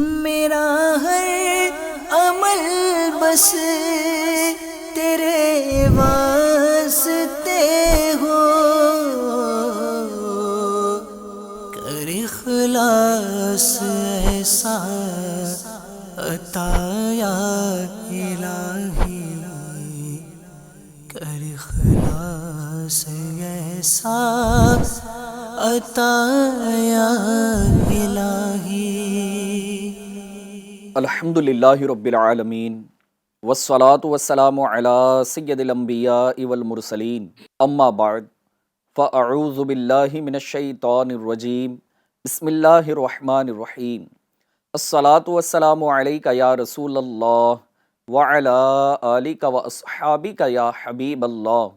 میرا ہر عمل بس تیرے واسطے ہو، کر اخلاص ایسا عطا یا الہی، کر اخلاص ایسا عطا یا الہی۔ الحمدللہ رب العالمین والصلاة والسلام علی سید الانبیاء والمرسلین، اما بعد فاعوذ باللہ من الشیطان الرجیم، بسم اللہ الرحمن الرحیم۔ الصلاة والسلام علیک یا رسول اللہ وعلی آلک واصحابک یا حبیب اللہ،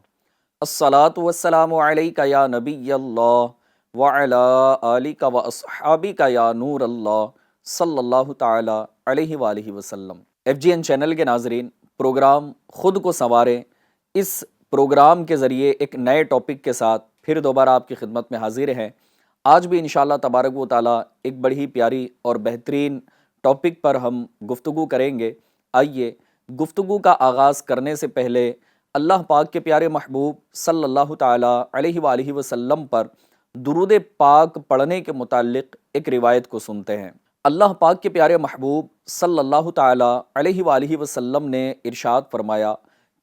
الصلاة والسلام علیک یا نبی اللہ وعلی آلک واصحابک یا نور اللہ صلی اللہ تعالی علیہ وآلہ وسلم۔ ایف جی این چینل کے ناظرین، پروگرام خود کو سنواریں، اس پروگرام کے ذریعے ایک نئے ٹاپک کے ساتھ پھر دوبارہ آپ کی خدمت میں حاضر ہیں۔ آج بھی انشاءاللہ تبارک و تعالی ایک بڑی ہی پیاری اور بہترین ٹاپک پر ہم گفتگو کریں گے۔ آئیے گفتگو کا آغاز کرنے سے پہلے اللہ پاک کے پیارے محبوب صلی اللہ تعالی علیہ وآلہ وسلم پر درود پاک پڑھنے کے متعلق ایک روایت کو سنتے ہیں۔ اللہ پاک کے پیارے محبوب صلی اللہ تعالی علیہ وآلہ وسلم نے ارشاد فرمایا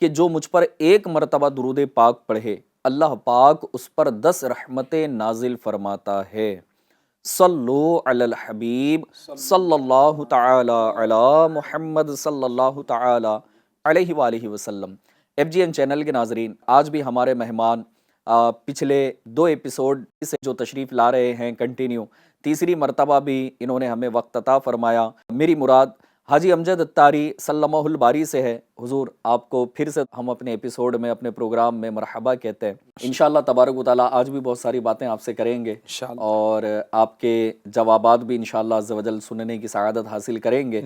کہ جو مجھ پر ایک مرتبہ درود پاک پڑھے، اللہ پاک اس پر 10 رحمتیں نازل فرماتا ہے۔ صلو علی الحبیب صلی اللہ تعالی علی محمد صلی اللہ تعالی علیہ وآلہ وسلم۔ ایف جی این چینل کے ناظرین، آج بھی ہمارے مہمان پچھلے 2 ایپیسوڈ سے جو تشریف لا رہے ہیں کنٹینیو، تیسری مرتبہ بھی انہوں نے ہمیں وقت عطا فرمایا۔ میری مراد حاجی امجد اتاری سلمہ الباری سے ہے۔ حضور آپ کو پھر سے ہم اپنے ایپیسوڈ میں، اپنے پروگرام میں مرحبا کہتے ہیں۔ انشاءاللہ تبارک و تعالیٰ آج بھی بہت ساری باتیں آپ سے کریں گے اور آپ کے جوابات بھی انشاءاللہ عز و جل سننے کی سعادت حاصل کریں گے۔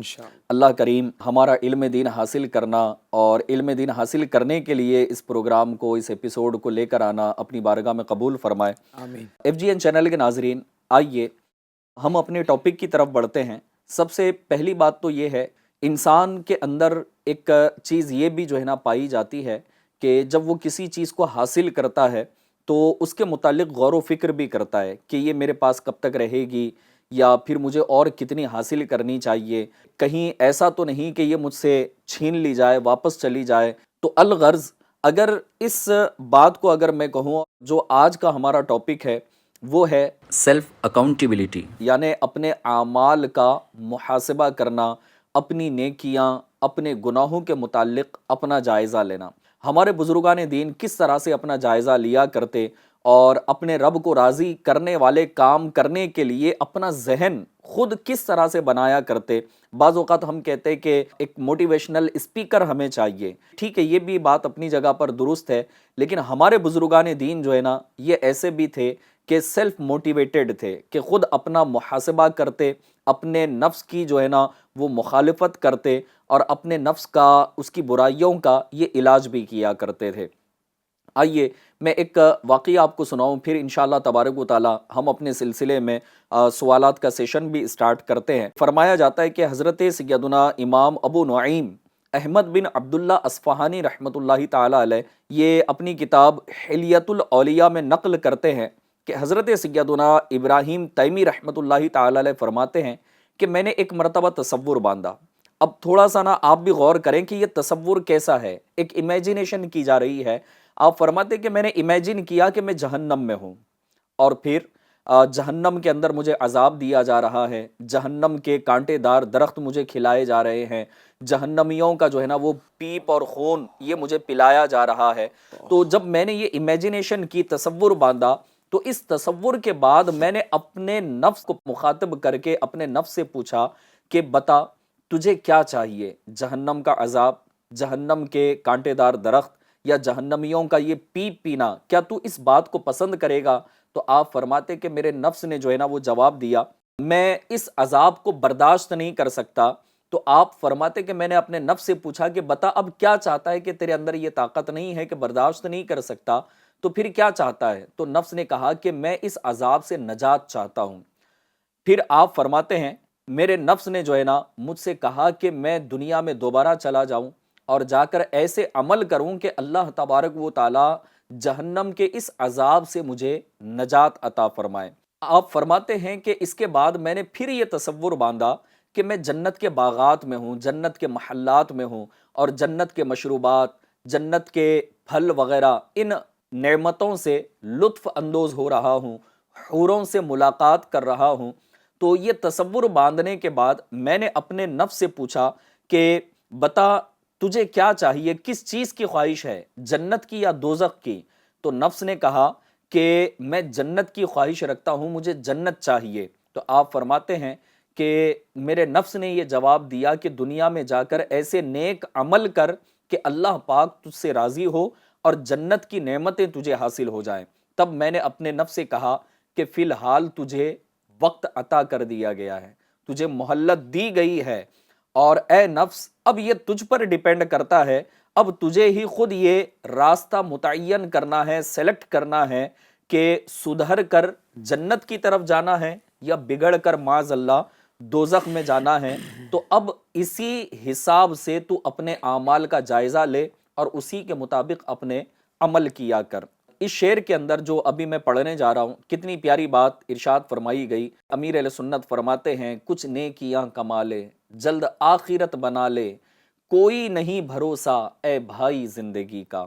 اللہ کریم ہمارا علم دین حاصل کرنا اور علم دین حاصل کرنے کے لیے اس پروگرام کو، اس ایپیسوڈ کو لے کر آنا اپنی بارگاہ میں قبول فرمائے۔ آمین۔ ایف جی این چینل کے ناظرین، آئیے ہم اپنے ٹاپک کی طرف بڑھتے ہیں۔ سب سے پہلی بات تو یہ ہے، انسان کے اندر ایک چیز یہ بھی جو ہے نا پائی جاتی ہے کہ جب وہ کسی چیز کو حاصل کرتا ہے تو اس کے متعلق غور و فکر بھی کرتا ہے کہ یہ میرے پاس کب تک رہے گی، یا پھر مجھے اور کتنی حاصل کرنی چاہیے، کہیں ایسا تو نہیں کہ یہ مجھ سے چھین لی جائے، واپس چلی جائے۔ تو الغرض اگر اس بات کو اگر میں کہوں، جو آج کا ہمارا ٹاپک ہے وہ ہے سیلف اکاؤنٹیبلٹی، یعنی اپنے اعمال کا محاسبہ کرنا، اپنی نیکیاں، اپنے گناہوں کے متعلق اپنا جائزہ لینا۔ ہمارے بزرگان دین کس طرح سے اپنا جائزہ لیا کرتے اور اپنے رب کو راضی کرنے والے کام کرنے کے لیے اپنا ذہن خود کس طرح سے بنایا کرتے۔ بعض اوقات ہم کہتے ہیں کہ ایک موٹیویشنل اسپیکر ہمیں چاہیے، ٹھیک ہے، یہ بھی بات اپنی جگہ پر درست ہے، لیکن ہمارے بزرگان دین جو ہے نا یہ ایسے بھی تھے کہ سیلف موٹیویٹڈ تھے، کہ خود اپنا محاسبہ کرتے، اپنے نفس کی جو ہے نا وہ مخالفت کرتے اور اپنے نفس کا، اس کی برائیوں کا یہ علاج بھی کیا کرتے تھے۔ آئیے میں ایک واقعہ آپ کو سناؤں، پھر انشاءاللہ تبارک و تعالی ہم اپنے سلسلے میں سوالات کا سیشن بھی اسٹارٹ کرتے ہیں۔ فرمایا جاتا ہے کہ حضرت سیدنا امام ابو نعیم احمد بن عبداللہ اصفہانی رحمۃ اللہ تعالی علیہ یہ اپنی کتاب حلیۃ الاولیاء میں نقل کرتے ہیں کہ حضرت سیدنا ابراہیم تیمی رحمۃ اللہ تعالی علیہ فرماتے ہیں کہ میں نے ایک مرتبہ تصور باندھا۔ اب تھوڑا سا نا آپ بھی غور کریں کہ یہ تصور کیسا ہے، ایک امیجینیشن کی جا رہی ہے۔ آپ فرماتے کہ میں نے امیجن کیا کہ میں جہنم میں ہوں اور پھر جہنم کے اندر مجھے عذاب دیا جا رہا ہے، جہنم کے کانٹے دار درخت مجھے کھلائے جا رہے ہیں، جہنمیوں کا جو ہے نا وہ پیپ اور خون یہ مجھے پلایا جا رہا ہے۔ تو جب میں نے یہ امیجینیشن کی، تصور باندھا، تو اس تصور کے بعد میں نے اپنے نفس کو مخاطب کر کے اپنے نفس سے پوچھا کہ بتا تجھے کیا چاہیے، جہنم کا عذاب، جہنم کے کانٹے دار درخت یا جہنمیوں کا یہ پیپ پینا، کیا تو اس بات کو پسند کرے گا؟ تو آپ فرماتے کہ میرے نفس نے جو ہے نا وہ جواب دیا میں اس عذاب کو برداشت نہیں کر سکتا۔ تو آپ فرماتے کہ میں نے اپنے نفس سے پوچھا کہ بتا اب کیا چاہتا ہے، کہ تیرے اندر یہ طاقت نہیں ہے کہ برداشت نہیں کر سکتا، تو پھر کیا چاہتا ہے؟ تو نفس نے کہا کہ میں اس عذاب سے نجات چاہتا ہوں۔ پھر آپ فرماتے ہیں میرے نفس نے جو ہے نا مجھ سے کہا کہ میں دنیا میں دوبارہ چلا جاؤں اور جا کر ایسے عمل کروں کہ اللہ تبارک و تعالی جہنم کے اس عذاب سے مجھے نجات عطا فرمائے۔ آپ فرماتے ہیں کہ اس کے بعد میں نے پھر یہ تصور باندھا کہ میں جنت کے باغات میں ہوں، جنت کے محلات میں ہوں، اور جنت کے مشروبات، جنت کے پھل وغیرہ، ان نعمتوں سے لطف اندوز ہو رہا ہوں، حوروں سے ملاقات کر رہا ہوں۔ تو یہ تصور باندھنے کے بعد میں نے اپنے نفس سے پوچھا کہ بتا تجھے کیا چاہیے، کس چیز کی خواہش ہے، جنت کی یا دوزخ کی؟ تو نفس نے کہا کہ میں جنت کی خواہش رکھتا ہوں، مجھے جنت چاہیے۔ تو آپ فرماتے ہیں کہ میرے نفس نے یہ جواب دیا کہ دنیا میں جا کر ایسے نیک عمل کر کہ اللہ پاک تجھ سے راضی ہو اور جنت کی نعمتیں تجھے حاصل ہو جائیں۔ تب میں نے اپنے نفس سے کہا کہ فی الحال تجھے وقت عطا کر دیا گیا ہے، تجھے مہلت دی گئی ہے، اور اے نفس اب یہ تجھ پر ڈیپینڈ کرتا ہے، اب تجھے ہی خود یہ راستہ متعین کرنا ہے، سلیکٹ کرنا ہے کہ سدھر کر جنت کی طرف جانا ہے یا بگڑ کر معاذ اللہ دوزخ میں جانا ہے۔ تو اب اسی حساب سے تو اپنے اعمال کا جائزہ لے اور اسی کے مطابق اپنے عمل کیا کر۔ اس شعر کے اندر جو ابھی میں پڑھنے جا رہا ہوں، کتنی پیاری بات ارشاد فرمائی گئی۔ امیر اہل سنت فرماتے ہیں کچھ نیکیاں کما لے، جلد آخرت بنا لے، کوئی نہیں بھروسہ اے بھائی زندگی کا،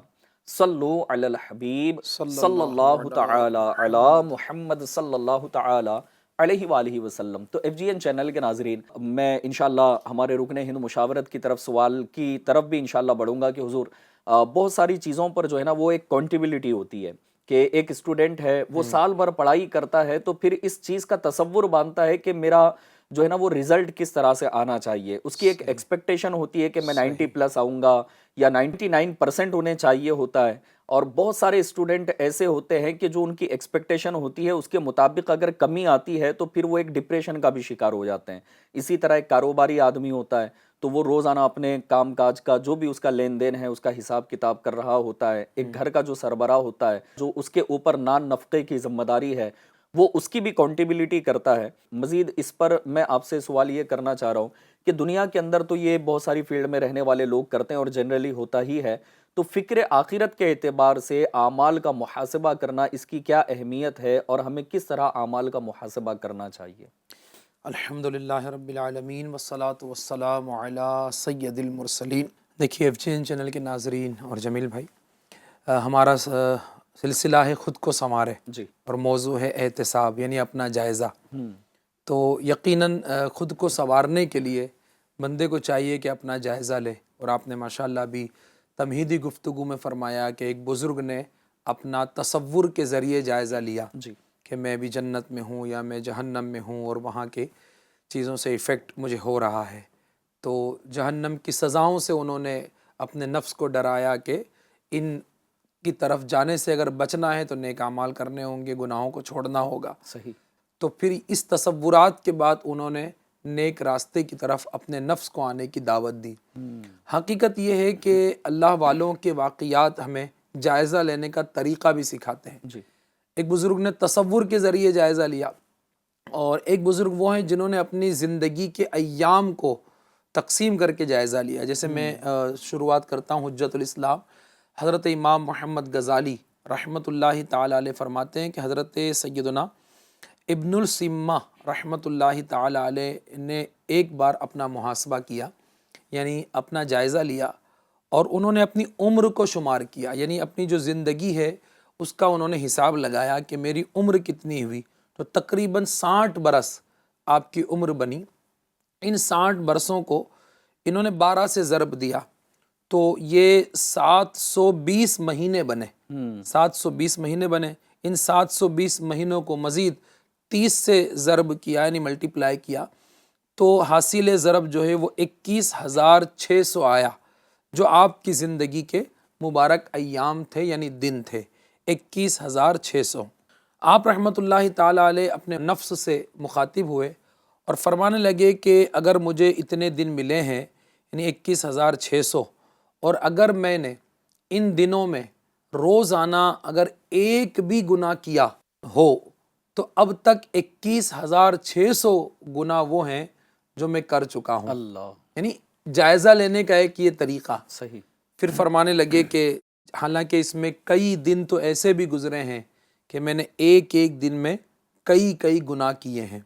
صلو علی الحبیب صلی اللہ تعالی علی محمد صلی اللہ تعالی علیہ وآلہ وسلم۔ تو ایف جی این چینل کے ناظرین، میں انشاءاللہ ہمارے رکن ہند مشاورت کی طرف سوال کی طرف بھی انشاءاللہ بڑھوں گا کہ حضور بہت ساری چیزوں پر جو ہے نا وہ ایک کانٹیبلٹی ہوتی ہے کہ ایک اسٹوڈنٹ ہے وہ سال بھر پڑھائی کرتا ہے تو پھر اس چیز کا تصور باندھتا ہے کہ میرا جو ہے نا وہ رزلٹ کس طرح سے آنا چاہیے، اس کی ایک ایکسپیکٹیشن ہوتی ہے کہ میں 90+ آؤں گا یا 99% ہونے چاہیے ہوتا ہے، اور بہت سارے اسٹوڈنٹ ایسے ہوتے ہیں کہ جو ان کی ایکسپیکٹیشن ہوتی ہے اس کے مطابق اگر کمی آتی ہے تو پھر وہ ایک ڈپریشن کا بھی شکار ہو جاتے ہیں۔ اسی طرح ایک کاروباری آدمی ہوتا ہے تو وہ روزانہ اپنے کام کاج کا جو بھی اس کا لین دین ہے اس کا حساب کتاب کر رہا ہوتا ہے، ایک گھر کا جو سربراہ ہوتا ہے جو اس کے اوپر نان نفقے کی ذمہ داری ہے وہ اس کی بھی کانٹیبلٹی کرتا ہے۔ مزید اس پر میں آپ سے سوال یہ کرنا چاہ رہا ہوں کہ دنیا کے اندر تو یہ بہت ساری فیلڈ میں رہنے والے لوگ کرتے ہیں اور جنرلی ہوتا ہی ہے، تو فکر آخرت کے اعتبار سے اعمال کا محاسبہ کرنا اس کی کیا اہمیت ہے اور ہمیں کس طرح اعمال کا محاسبہ کرنا چاہیے؟ الحمدللہ رب العالمین والصلاة والسلام علی سید المرسلین۔ دیکھیے ایف جی این چینل کے ناظرین اور جمیل بھائی، ہمارا سلسلہ ہے خود کو سنوارے جی، اور موضوع ہے احتساب یعنی اپنا جائزہ۔ تو یقیناً خود کو سنوارنے کے لیے بندے کو چاہیے کہ اپنا جائزہ لے، اور آپ نے ماشاءاللہ بھی تمہیدی گفتگو میں فرمایا کہ ایک بزرگ نے اپنا تصور کے ذریعے جائزہ لیا جی، کہ میں بھی جنت میں ہوں یا میں جہنم میں ہوں اور وہاں کے چیزوں سے ایفیکٹ مجھے ہو رہا ہے۔ تو جہنم کی سزاؤں سے انہوں نے اپنے نفس کو ڈرایا کہ ان کی طرف جانے سے اگر بچنا ہے تو نیک اعمال کرنے ہوں گے، گناہوں کو چھوڑنا ہوگا۔ صحیح۔ تو پھر اس تصورات کے بعد انہوں نے نیک راستے کی طرف اپنے نفس کو آنے کی دعوت دی۔ حقیقت یہ ہے کہ اللہ والوں کے واقعات ہمیں جائزہ لینے کا طریقہ بھی سکھاتے ہیں۔ جی، ایک بزرگ نے تصور کے ذریعے جائزہ لیا، اور ایک بزرگ وہ ہیں جنہوں نے اپنی زندگی کے ایام کو تقسیم کر کے جائزہ لیا۔ جیسے میں شروعات کرتا ہوں حجت الاسلام، حضرت امام محمد غزالی رحمۃ اللہ تعالی علیہ فرماتے ہیں کہ حضرت سیدنا ابن السمہ رحمۃ اللہ تعالی علیہ نے ایک بار اپنا محاسبہ کیا، یعنی اپنا جائزہ لیا، اور انہوں نے اپنی عمر کو شمار کیا، یعنی اپنی جو زندگی ہے اس کا انہوں نے حساب لگایا کہ میری عمر کتنی ہوئی، تو تقریباً 60 برس آپ کی عمر بنی۔ ان 60 برسوں کو انہوں نے 12 سے ضرب دیا تو یہ 720 مہینے بنے۔ 720 مہینے بنے۔ ان 720 مہینوں کو مزید 30 سے ضرب کیا یعنی ملٹیپلائی کیا تو حاصل ضرب جو ہے وہ 21,600 آیا، جو آپ کی زندگی کے مبارک ایام تھے یعنی دن تھے، 21,600۔ آپ رحمۃ اللہ تعالیٰ علیہ اپنے نفس سے مخاطب ہوئے اور فرمانے لگے کہ اگر مجھے اتنے دن ملے ہیں یعنی 21,600، اور اگر میں نے ان دنوں میں روزانہ اگر ایک بھی گناہ کیا ہو تو اب تک 21,600 گناہ وہ ہیں جو میں کر چکا ہوں. اللہ یعنی جائزہ لینے کا ایک یہ طریقہ. صحیح. پھر فرمانے لگے کہ حالانکہ اس میں کئی دن تو ایسے بھی گزرے ہیں کہ میں نے ایک ایک دن میں کئی گناہ کیے ہیں.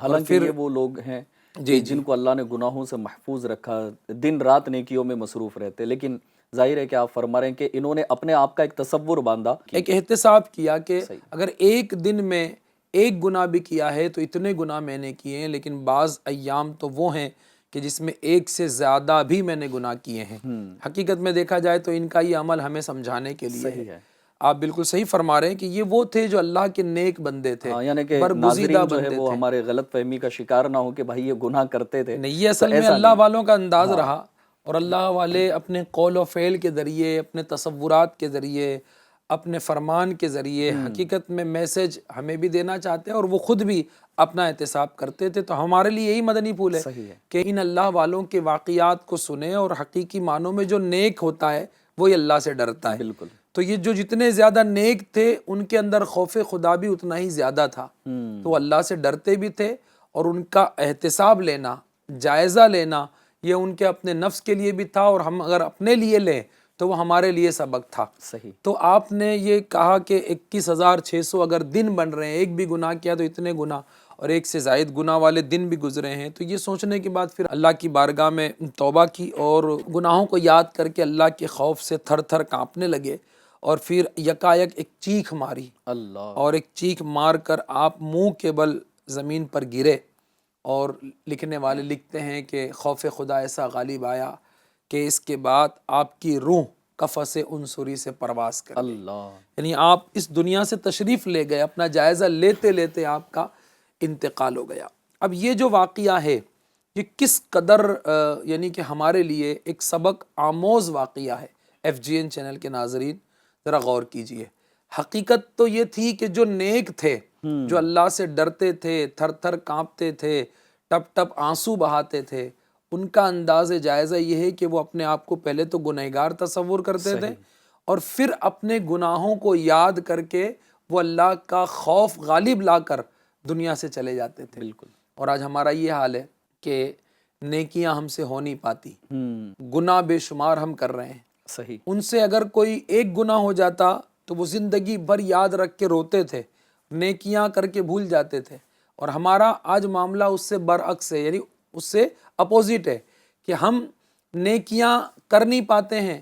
حالانکہ یہ وہ لوگ ہیں جن کو اللہ نے گناہوں سے محفوظ رکھا، دن رات نیکیوں میں مصروف رہتے، لیکن ظاہر ہے کہ آپ فرما رہے ہیں کہ انہوں نے اپنے آپ کا ایک تصور باندھا، ایک احتساب کیا کہ اگر ایک دن میں ایک گناہ بھی کیا ہے تو اتنے گناہ میں نے کیے ہیں. لیکن بعض ایام تو وہ ہیں کہ جس میں ایک سے زیادہ بھی میں نے گناہ کیے ہیں. حقیقت میں دیکھا جائے تو ان کا یہ عمل ہمیں سمجھانے کے لیے ہے. آپ بالکل صحیح فرما رہے ہیں کہ یہ وہ تھے جو اللہ کے نیک بندے تھے، یعنی کہ برگزیدہ ناظرین جو ہے بندے وہ تھے. ہمارے غلط فہمی کا شکار نہ ہو کہ بھائی یہ گناہ کرتے تھے. نہیں، یہ اصل میں اللہ والوں کا انداز رہا، اور اللہ والے اپنے قول و فعل کے ذریعے، اپنے تصورات کے ذریعے، اپنے فرمان کے ذریعے حقیقت میں میسج ہمیں بھی دینا چاہتے ہیں، اور وہ خود بھی اپنا احتساب کرتے تھے. تو ہمارے لیے یہی مدنی پھول ہے کہ ان اللہ والوں کے واقعات کو سنیں، اور حقیقی معنوں میں جو نیک ہوتا ہے وہی اللہ سے ڈرتا ہے. بالکل. تو یہ جو جتنے زیادہ نیک تھے ان کے اندر خوف خدا بھی اتنا ہی زیادہ تھا. تو وہ اللہ سے ڈرتے بھی تھے، اور ان کا احتساب لینا، جائزہ لینا، یہ ان کے اپنے نفس کے لیے بھی تھا، اور ہم اگر اپنے لیے لیں تو وہ ہمارے لیے سبق تھا. صحیح. تو آپ نے یہ کہا کہ 21,600 اگر دن بن رہے ہیں، ایک بھی گناہ کیا تو اتنے گناہ، اور ایک سے زائد گناہ والے دن بھی گزرے ہیں. تو یہ سوچنے کے بعد پھر اللہ کی بارگاہ میں توبہ کی، اور گناہوں کو یاد کر کے اللہ کے خوف سے تھر تھر کانپنے لگے، اور پھر یکایک ایک چیخ ماری. اللہ. اور ایک چیخ مار کر آپ منہ کے بل زمین پر گرے. اور لکھنے والے لکھتے ہیں کہ خوف خدا ایسا غالب آیا کہ اس کے بعد آپ کی روح قفس عنصری سے پرواز کر گئی. اللہ. یعنی آپ اس دنیا سے تشریف لے گئے، اپنا جائزہ لیتے لیتے آپ کا انتقال ہو گیا. اب یہ جو واقعہ ہے یہ کس قدر یعنی کہ ہمارے لیے ایک سبق آموز واقعہ ہے. FGN چینل کے ناظرین ذرا غور کیجئے. حقیقت تو یہ تھی کہ جو نیک تھے، جو اللہ سے ڈرتے تھے، تھر تھر کانپتے تھے، ٹپ ٹپ آنسو بہاتے تھے، ان کا انداز جائزہ یہ ہے کہ وہ اپنے آپ کو پہلے تو گنہگار تصور کرتے تھے، اور پھر اپنے گناہوں کو یاد کر کے وہ اللہ کا خوف غالب لا کر دنیا سے چلے جاتے تھے. بالکل. اور آج ہمارا یہ حال ہے کہ نیکیاں ہم سے ہو نہیں پاتی، گناہ بے شمار ہم کر رہے ہیں. صحیح. ان سے اگر کوئی ایک گناہ ہو جاتا تو وہ زندگی بھر یاد رکھ کے روتے تھے، نیکیاں کر کے بھول جاتے تھے. اور ہمارا آج معاملہ اس سے برعکس ہے، یعنی اس سے اپوزٹ ہے کہ ہم نیکیاں کر نہیں پاتے ہیں،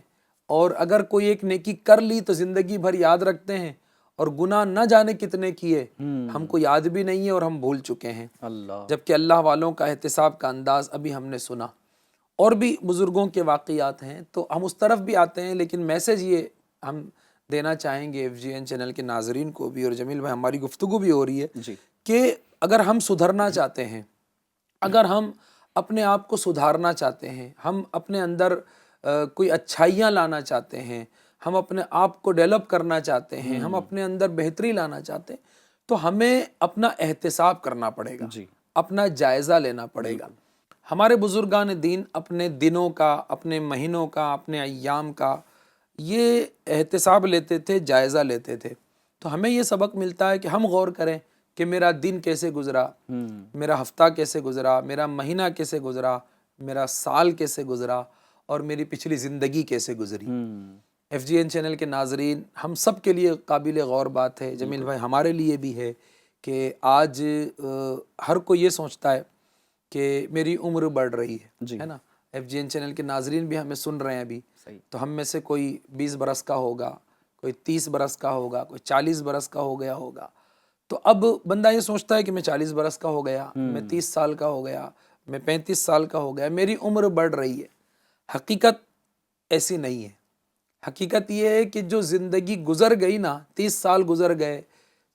اور اگر کوئی ایک نیکی کر لی تو زندگی بھر یاد رکھتے ہیں، اور گناہ نہ جانے کتنے کیے ہم کو یاد بھی نہیں ہے اور ہم بھول چکے ہیں. اللہ. جبکہ اللہ والوں کا احتساب کا انداز ابھی ہم نے سنا، اور بھی بزرگوں کے واقعات ہیں، تو ہم اس طرف بھی آتے ہیں. لیکن میسج یہ ہم دینا چاہیں گے FGN چینل کے ناظرین کو بھی، اور جمیل بھائی ہماری گفتگو بھی ہو رہی ہے جی، کہ اگر ہم سدھرنا چاہتے ہیں، اگر ہم اپنے آپ کو سدھارنا چاہتے ہیں، ہم اپنے اندر کوئی اچھائیاں لانا چاہتے ہیں، ہم اپنے آپ کو ڈیولپ کرنا چاہتے ہیں، ہم اپنے اندر بہتری لانا چاہتے ہیں، تو ہمیں اپنا احتساب کرنا پڑے گا، جی، اپنا جائزہ لینا پڑے گا. ہمارے بزرگان دین اپنے دنوں کا، اپنے مہینوں کا، اپنے ایام کا یہ احتساب لیتے تھے، جائزہ لیتے تھے. تو ہمیں یہ سبق ملتا ہے کہ ہم غور کریں کہ میرا دن کیسے گزرا، میرا ہفتہ کیسے گزرا، میرا مہینہ کیسے گزرا، میرا سال کیسے گزرا، اور میری پچھلی زندگی کیسے گزری. FGN چینل کے ناظرین، ہم سب کے لیے قابل غور بات ہے، جمیل بھائی ہمارے لیے بھی ہے، کہ آج ہر کوئی یہ سوچتا ہے کہ میری عمر بڑھ رہی ہے نا. FGN چینل کے ناظرین بھی ہمیں سن رہے ہیں ابھی، تو ہم میں سے کوئی 20 برس کا ہوگا، کوئی 30 برس کا ہوگا، کوئی 40 برس کا ہو گیا ہوگا. تو اب بندہ یہ سوچتا ہے کہ میں 40 برس کا ہو گیا، میں 30 سال کا ہو گیا، میں 35 سال کا ہو گیا، میری عمر بڑھ رہی ہے. حقیقت ایسی نہیں ہے. حقیقت یہ ہے کہ جو زندگی گزر گئی نا، 30 سال گزر گئے،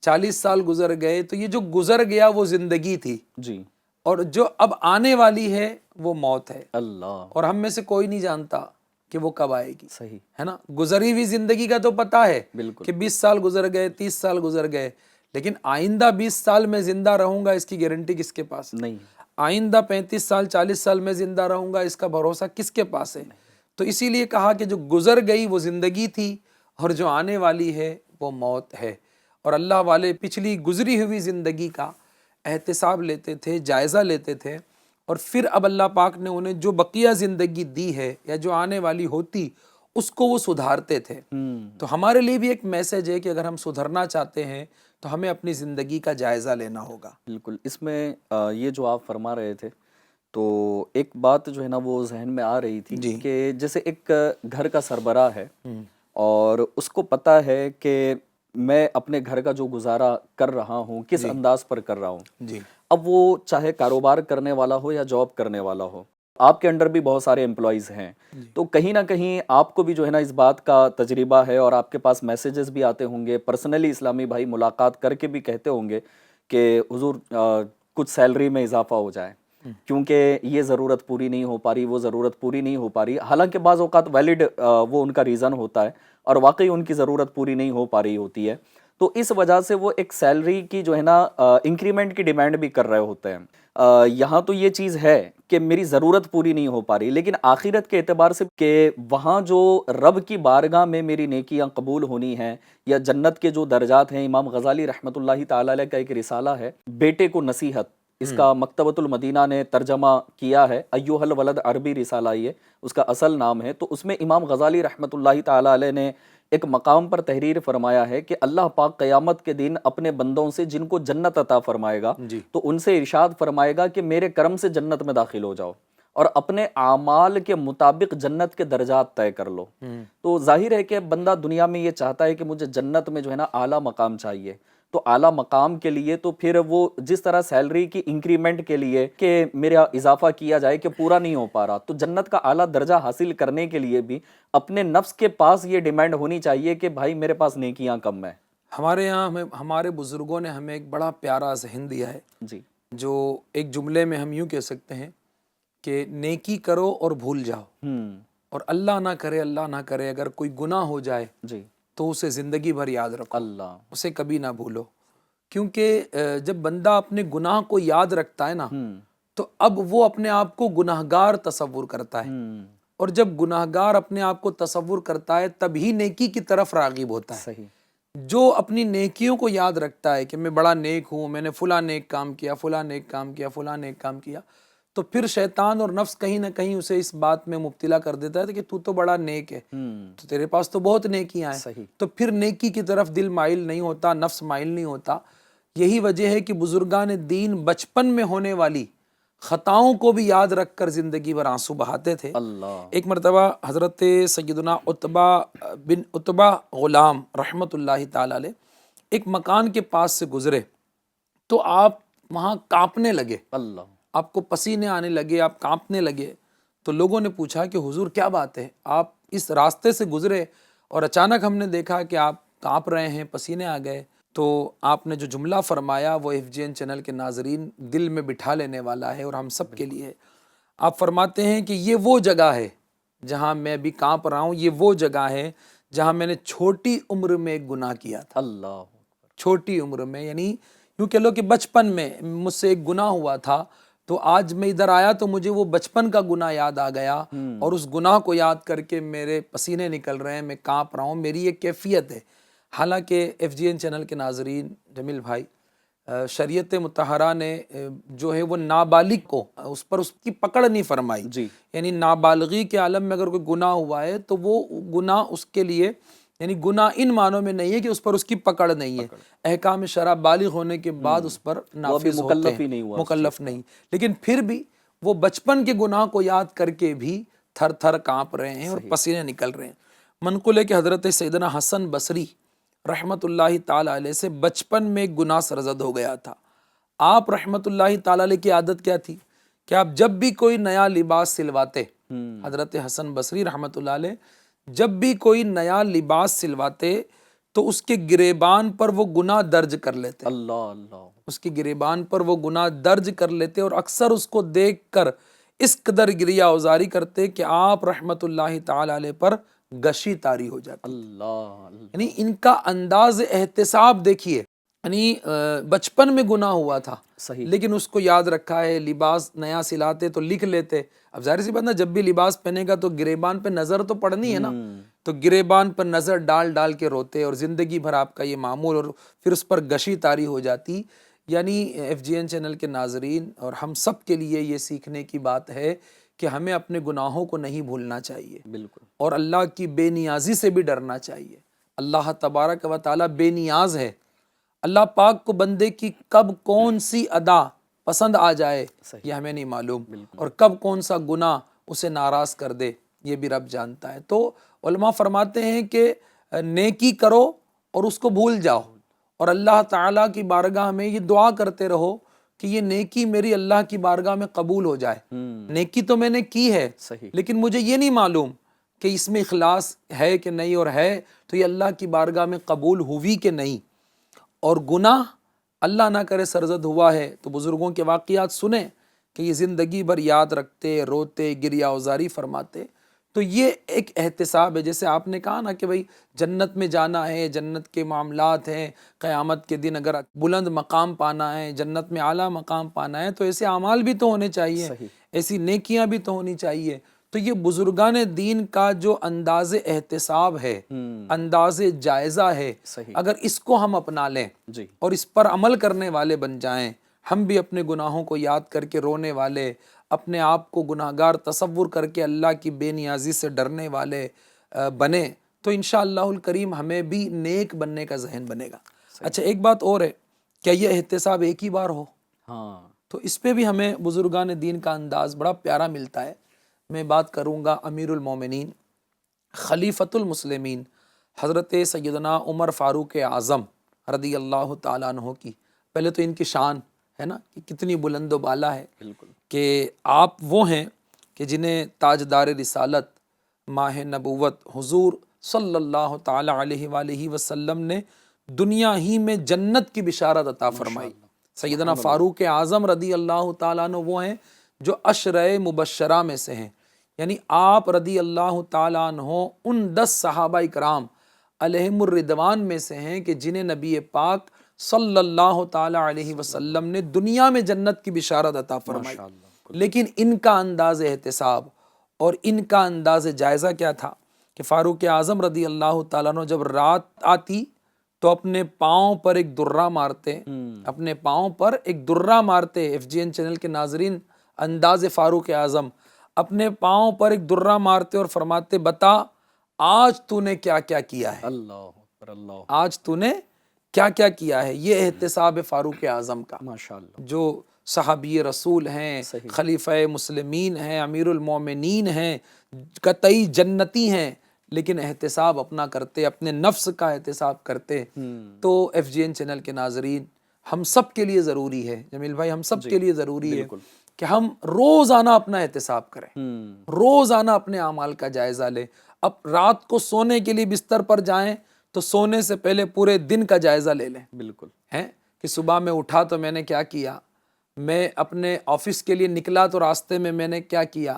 40 سال گزر گئے، تو یہ جو گزر گیا وہ زندگی تھی، جی، اور جو اب آنے والی ہے وہ موت ہے. اللہ. اور ہم میں سے کوئی نہیں جانتا کہ وہ کب آئے گی. صحیح ہے نا. گزری ہوئی زندگی کا تو پتہ ہے بالکل کہ 20 سال گزر گئے، 30 سال گزر گئے، لیکن آئندہ 20 سال میں زندہ رہوں گا اس کی گارنٹی کس کے پاس؟ نہیں. آئندہ 35 سال 40 سال میں زندہ رہوں گا اس کا بھروسہ کس کے پاس ہے؟ تو اسی لیے کہا کہ جو گزر گئی وہ زندگی تھی، اور جو آنے والی ہے وہ موت ہے. اور اللہ والے پچھلی گزری ہوئی زندگی کا احتساب لیتے تھے، جائزہ لیتے تھے، اور پھر اب اللہ پاک نے انہیں جو بقیہ زندگی دی ہے یا جو آنے والی ہوتی اس کو وہ سدھارتے تھے. تو ہمارے لیے بھی ایک میسج ہے کہ اگر ہم سدھرنا چاہتے ہیں تو ہمیں اپنی زندگی کا جائزہ لینا ہوگا. بالکل. اس میں یہ جو آپ فرما رہے تھے تو ایک بات جو ہے نا وہ ذہن میں آ رہی تھی کہ جیسے ایک گھر کا سربراہ ہے اور اس کو پتہ ہے کہ میں اپنے گھر کا جو گزارا کر رہا ہوں کس انداز پر کر رہا ہوں. اب وہ چاہے کاروبار کرنے والا ہو یا جاب کرنے والا ہو، آپ کے انڈر بھی بہت سارے امپلائیز ہیں، تو کہیں نہ کہیں آپ کو بھی جو ہے نا اس بات کا تجربہ ہے اور آپ کے پاس میسیجز بھی آتے ہوں گے، پرسنلی اسلامی بھائی ملاقات کر کے بھی کہتے ہوں گے کہ حضور کچھ سیلری میں اضافہ ہو جائے کیونکہ یہ ضرورت پوری نہیں ہو پا رہی، وہ ضرورت پوری نہیں ہو پا رہی. حالانکہ بعض اوقات ویلڈ وہ ان کا ریزن ہوتا ہے اور واقعی ان کی ضرورت پوری نہیں ہو پا رہی ہوتی ہے، تو اس وجہ سے وہ ایک سیلری کی جو ہے نا انکریمنٹ کی ڈیمانڈ بھی کر رہے ہوتے ہیں. یہاں تو یہ چیز ہے کہ میری ضرورت پوری نہیں ہو پا رہی، لیکن آخرت کے اعتبار سے کہ وہاں جو رب کی بارگاہ میں میری نیکیاں قبول ہونی ہیں یا جنت کے جو درجات ہیں. امام غزالی رحمۃ اللہ تعالی علیہ کا ایک رسالہ ہے بیٹے کو نصیحت، اس کا مکتبۃ المدینہ نے ترجمہ کیا ہے، ایھا الولد عربی رسالہ یہ اس کا اصل نام ہے. تو اس میں امام غزالی رحمۃ اللہ تعالی علیہ نے ایک مقام پر تحریر فرمایا ہے کہ اللہ پاک قیامت کے دن اپنے بندوں سے جن کو جنت عطا فرمائے گا تو ان سے ارشاد فرمائے گا کہ میرے کرم سے جنت میں داخل ہو جاؤ اور اپنے اعمال کے مطابق جنت کے درجات طے کر لو. تو ظاہر ہے کہ بندہ دنیا میں یہ چاہتا ہے کہ مجھے جنت میں جو ہے نا اعلیٰ مقام چاہیے، تو اعلیٰ مقام کے لیے تو پھر وہ جس طرح سیلری کی انکریمنٹ کے لیے کہ میرا اضافہ کیا جائے کہ پورا نہیں ہو پا رہا، تو جنت کا اعلیٰ درجہ حاصل کرنے کے لیے بھی اپنے نفس کے پاس یہ ڈیمانڈ ہونی چاہیے کہ بھائی میرے پاس نیکیاں کم ہیں. ہمارے یہاں ہمارے بزرگوں نے ہمیں ایک بڑا پیارا ذہن دیا ہے جو ایک جملے میں ہم یوں کہہ سکتے ہیں کہ نیکی کرو اور بھول جاؤ، اور اللہ نہ کرے اگر کوئی گناہ ہو جائے تو اسے زندگی بھر یاد رکھو، اسے کبھی نہ بھولو. کیونکہ جب بندہ اپنے گناہ کو یاد رکھتا ہے نا تو اب وہ اپنے آپ کو گناہگار تصور کرتا ہے، اور جب گناہگار اپنے آپ کو تصور کرتا ہے تبھی نیکی کی طرف راغب ہوتا ہے. جو اپنی نیکیوں کو یاد رکھتا ہے کہ میں بڑا نیک ہوں، میں نے فلاں نیک کام کیا، فلاں نیک کام کیا، فلاں نیک کام کیا، تو پھر شیطان اور نفس کہیں نہ کہیں اسے اس بات میں مبتلا کر دیتا ہے کہ تو بڑا نیک ہے، تو تیرے پاس تو بہت نیکیاں ہیں، تو پھر نیکی کی طرف دل مائل نہیں ہوتا، نفس مائل نہیں ہوتا. یہی وجہ ہے کہ بزرگان دین بچپن میں ہونے والی خطاؤں کو بھی یاد رکھ کر زندگی بھر آنسو بہاتے تھے. ایک مرتبہ حضرت سیدنا عتبہ غلام رحمۃ اللہ تعالی علیہ ایک مکان کے پاس سے گزرے تو آپ وہاں کانپنے لگے، آپ کو پسینے آنے لگے، آپ کانپنے لگے. تو لوگوں نے پوچھا کہ حضور کیا بات ہے، آپ اس راستے سے گزرے اور اچانک ہم نے دیکھا کہ آپ کانپ رہے ہیں، پسینے آ گئے. تو آپ نے جو جملہ فرمایا وہ FGN چینل کے ناظرین دل میں بٹھا لینے والا ہے اور ہم سب کے لیے. آپ فرماتے ہیں کہ یہ وہ جگہ ہے جہاں میں بھی کانپ رہا ہوں، یہ وہ جگہ ہے جہاں میں نے چھوٹی عمر میں ایک گناہ کیا تھا. چھوٹی عمر میں، یعنی یوں کہہ لو کہ بچپن میں مجھ سے ایک گناہ ہوا تھا، تو آج میں ادھر آیا تو مجھے وہ بچپن کا گناہ یاد آ گیا اور اس گناہ کو یاد کر کے میرے پسینے نکل رہے ہیں، میں کانپ رہا ہوں، میری یہ کیفیت ہے. حالانکہ FGN چینل کے ناظرین، جمیل بھائی، شریعت مطہرہ نے جو ہے وہ نابالغ کو اس پر اس کی پکڑ نہیں فرمائی. یعنی نابالغی کے عالم میں اگر کوئی گناہ ہوا ہے تو وہ گناہ اس کے لیے، یعنی گناہ ان معنوں میں نہیں ہے کہ اس پر اس کی پکڑ نہیں ہے، احکام شرع بالغ ہونے کے بعد اس پر نافذ ہوتے ہیں، مکلف نہیں، لیکن پھر بھی وہ بچپن کے گناہ کو یاد کر کے بھی تھر تھر کانپ رہے ہیں اور پسینے نکل رہے ہیں. منقول ہے کہ حضرت سیدنا حسن بصری رحمت اللہ تعالی علیہ سے بچپن میں ایک گناہ سرزد ہو گیا تھا. آپ رحمت اللہ تعالی علیہ کی عادت کیا تھی کہ آپ جب بھی کوئی نیا لباس سلواتے، حضرت حسن بصری رحمت اللہ علیہ جب بھی کوئی نیا لباس سلواتے تو اس کے گریبان پر وہ گناہ درج کر لیتے، اس کے گریبان پر وہ گناہ درج کر لیتے، اور اکثر اس کو دیکھ کر اس قدر گریہ اوزاری کرتے کہ آپ رحمت اللہ تعالی علیہ پر گشی طاری ہو جاتی. یعنی ان کا انداز احتساب دیکھیے، یعنی بچپن میں گناہ ہوا تھا لیکن اس کو یاد رکھا ہے. لباس نیا سلاتے تو لکھ لیتے. اب ظاہر سی بات نا، جب بھی لباس پہنے گا تو گریبان پہ نظر تو پڑنی ہے نا، تو گریبان پر نظر ڈال ڈال کے روتے، اور زندگی بھر آپ کا یہ معمول، اور پھر اس پر گشی طاری ہو جاتی. یعنی ایف جی این چینل کے ناظرین اور ہم سب کے لیے یہ سیکھنے کی بات ہے کہ ہمیں اپنے گناہوں کو نہیں بھولنا چاہیے، بالکل، اور اللہ کی بے نیازی سے بھی ڈرنا چاہیے۔ اللہ تبارک و تعالیٰ بے نیاز ہے۔ اللہ پاک کو بندے کی کب کون سی ادا پسند آ جائے یہ ہمیں نہیں معلوم، اور کب کون سا گناہ اسے ناراض کر دے یہ بھی رب جانتا ہے۔ تو علماء فرماتے ہیں کہ نیکی کرو اور اس کو بھول جاؤ، اور اللہ تعالیٰ کی بارگاہ میں یہ دعا کرتے رہو کہ یہ نیکی میری اللہ کی بارگاہ میں قبول ہو جائے۔ نیکی تو میں نے کی ہے، صحیح، لیکن مجھے یہ نہیں معلوم کہ اس میں اخلاص ہے کہ نہیں، اور ہے تو یہ اللہ کی بارگاہ میں قبول ہوئی کہ نہیں۔ اور گناہ اللہ نہ کرے سرزد ہوا ہے تو بزرگوں کے واقعات سنیں کہ یہ زندگی بھر یاد رکھتے، روتے، گریہ اوزاری فرماتے۔ تو یہ ایک احتساب ہے، جیسے آپ نے کہا نا کہ بھئی جنت میں جانا ہے، جنت کے معاملات ہیں، قیامت کے دن اگر بلند مقام پانا ہے، جنت میں اعلیٰ مقام پانا ہے، تو ایسے اعمال بھی تو ہونے چاہیے، ایسی نیکیاں بھی تو ہونی چاہیے۔ تو یہ بزرگان دین کا جو انداز احتساب ہے، انداز جائزہ ہے، اگر اس کو ہم اپنا لیں جی، اور اس پر عمل کرنے والے بن جائیں، ہم بھی اپنے گناہوں کو یاد کر کے رونے والے، اپنے آپ کو گناہگار تصور کر کے اللہ کی بے نیازی سے ڈرنے والے بنے، تو انشاءاللہ الکریم ہمیں بھی نیک بننے کا ذہن بنے گا۔ اچھا ایک بات اور ہے، کیا یہ احتساب ایک ہی بار ہو؟ ہاں، تو اس پہ بھی ہمیں بزرگان دین کا انداز بڑا پیارا ملتا ہے۔ میں بات کروں گا امیر المومنین خلیفۃ المسلمین حضرت سیدنا عمر فاروق اعظم رضی اللہ تعالیٰ عنہ کی۔ پہلے تو ان کی شان ہے نا کہ کتنی بلند و بالا ہے، بالکل، کہ آپ وہ ہیں کہ جنہیں تاجدار رسالت ماہ نبوت حضور صلی اللہ تعالیٰ علیہ وآلہ وسلم نے دنیا ہی میں جنت کی بشارت عطا فرمائی۔ سیدنا فاروق اعظم رضی اللہ تعالیٰ عنہ وہ ہیں جو عشرہ مبشرہ میں سے ہیں، یعنی آپ رضی اللہ تعالیٰ عنہ ان 10 صحابہ اکرام علیہم الرضوان میں سے ہیں کہ جنہیں نبی پاک صلی اللہ تعالیٰ علیہ وسلم نے دنیا میں جنت کی بشارت عطا فرمائی۔ لیکن ان کا انداز احتساب اور ان کا انداز جائزہ کیا تھا کہ فاروق اعظم رضی اللہ تعالیٰ عنہ جب رات آتی تو اپنے پاؤں پر ایک درہ مارتے، اپنے پاؤں پر ایک درہ مارتے۔ ایف جی این چینل کے ناظرین، انداز فاروق اعظم، اپنے پاؤں پر ایک درہ مارتے اور فرماتے بتا آج تو نے کیا کیا کیا ہے، اللہ اکبر، اللہ، آج تو نے کیا کیا کیا ہے۔ یہ احتساب ہے فاروق اعظم کا، ماشاءاللہ، جو صحابی رسول ہیں، خلیفہ مسلمین ہیں، امیر المومنین ہیں، قطعی جنتی ہیں، لیکن احتساب اپنا کرتے، اپنے نفس کا احتساب کرتے۔ تو ایف جی این چینل کے ناظرین، ہم سب کے لیے ضروری ہے، جمیل بھائی، ہم سب کے لیے ضروری ہے کہ ہم روزانہ اپنا احتساب کریں، روزانہ اپنے اعمال کا جائزہ لیں۔ اب رات کو سونے کے لیے بستر پر جائیں تو سونے سے پہلے پورے دن کا جائزہ لے لیں، بالکل، ہیں کہ صبح میں اٹھا تو میں نے کیا کیا، میں اپنے آفس کے لیے نکلا تو راستے میں نے کیا کیا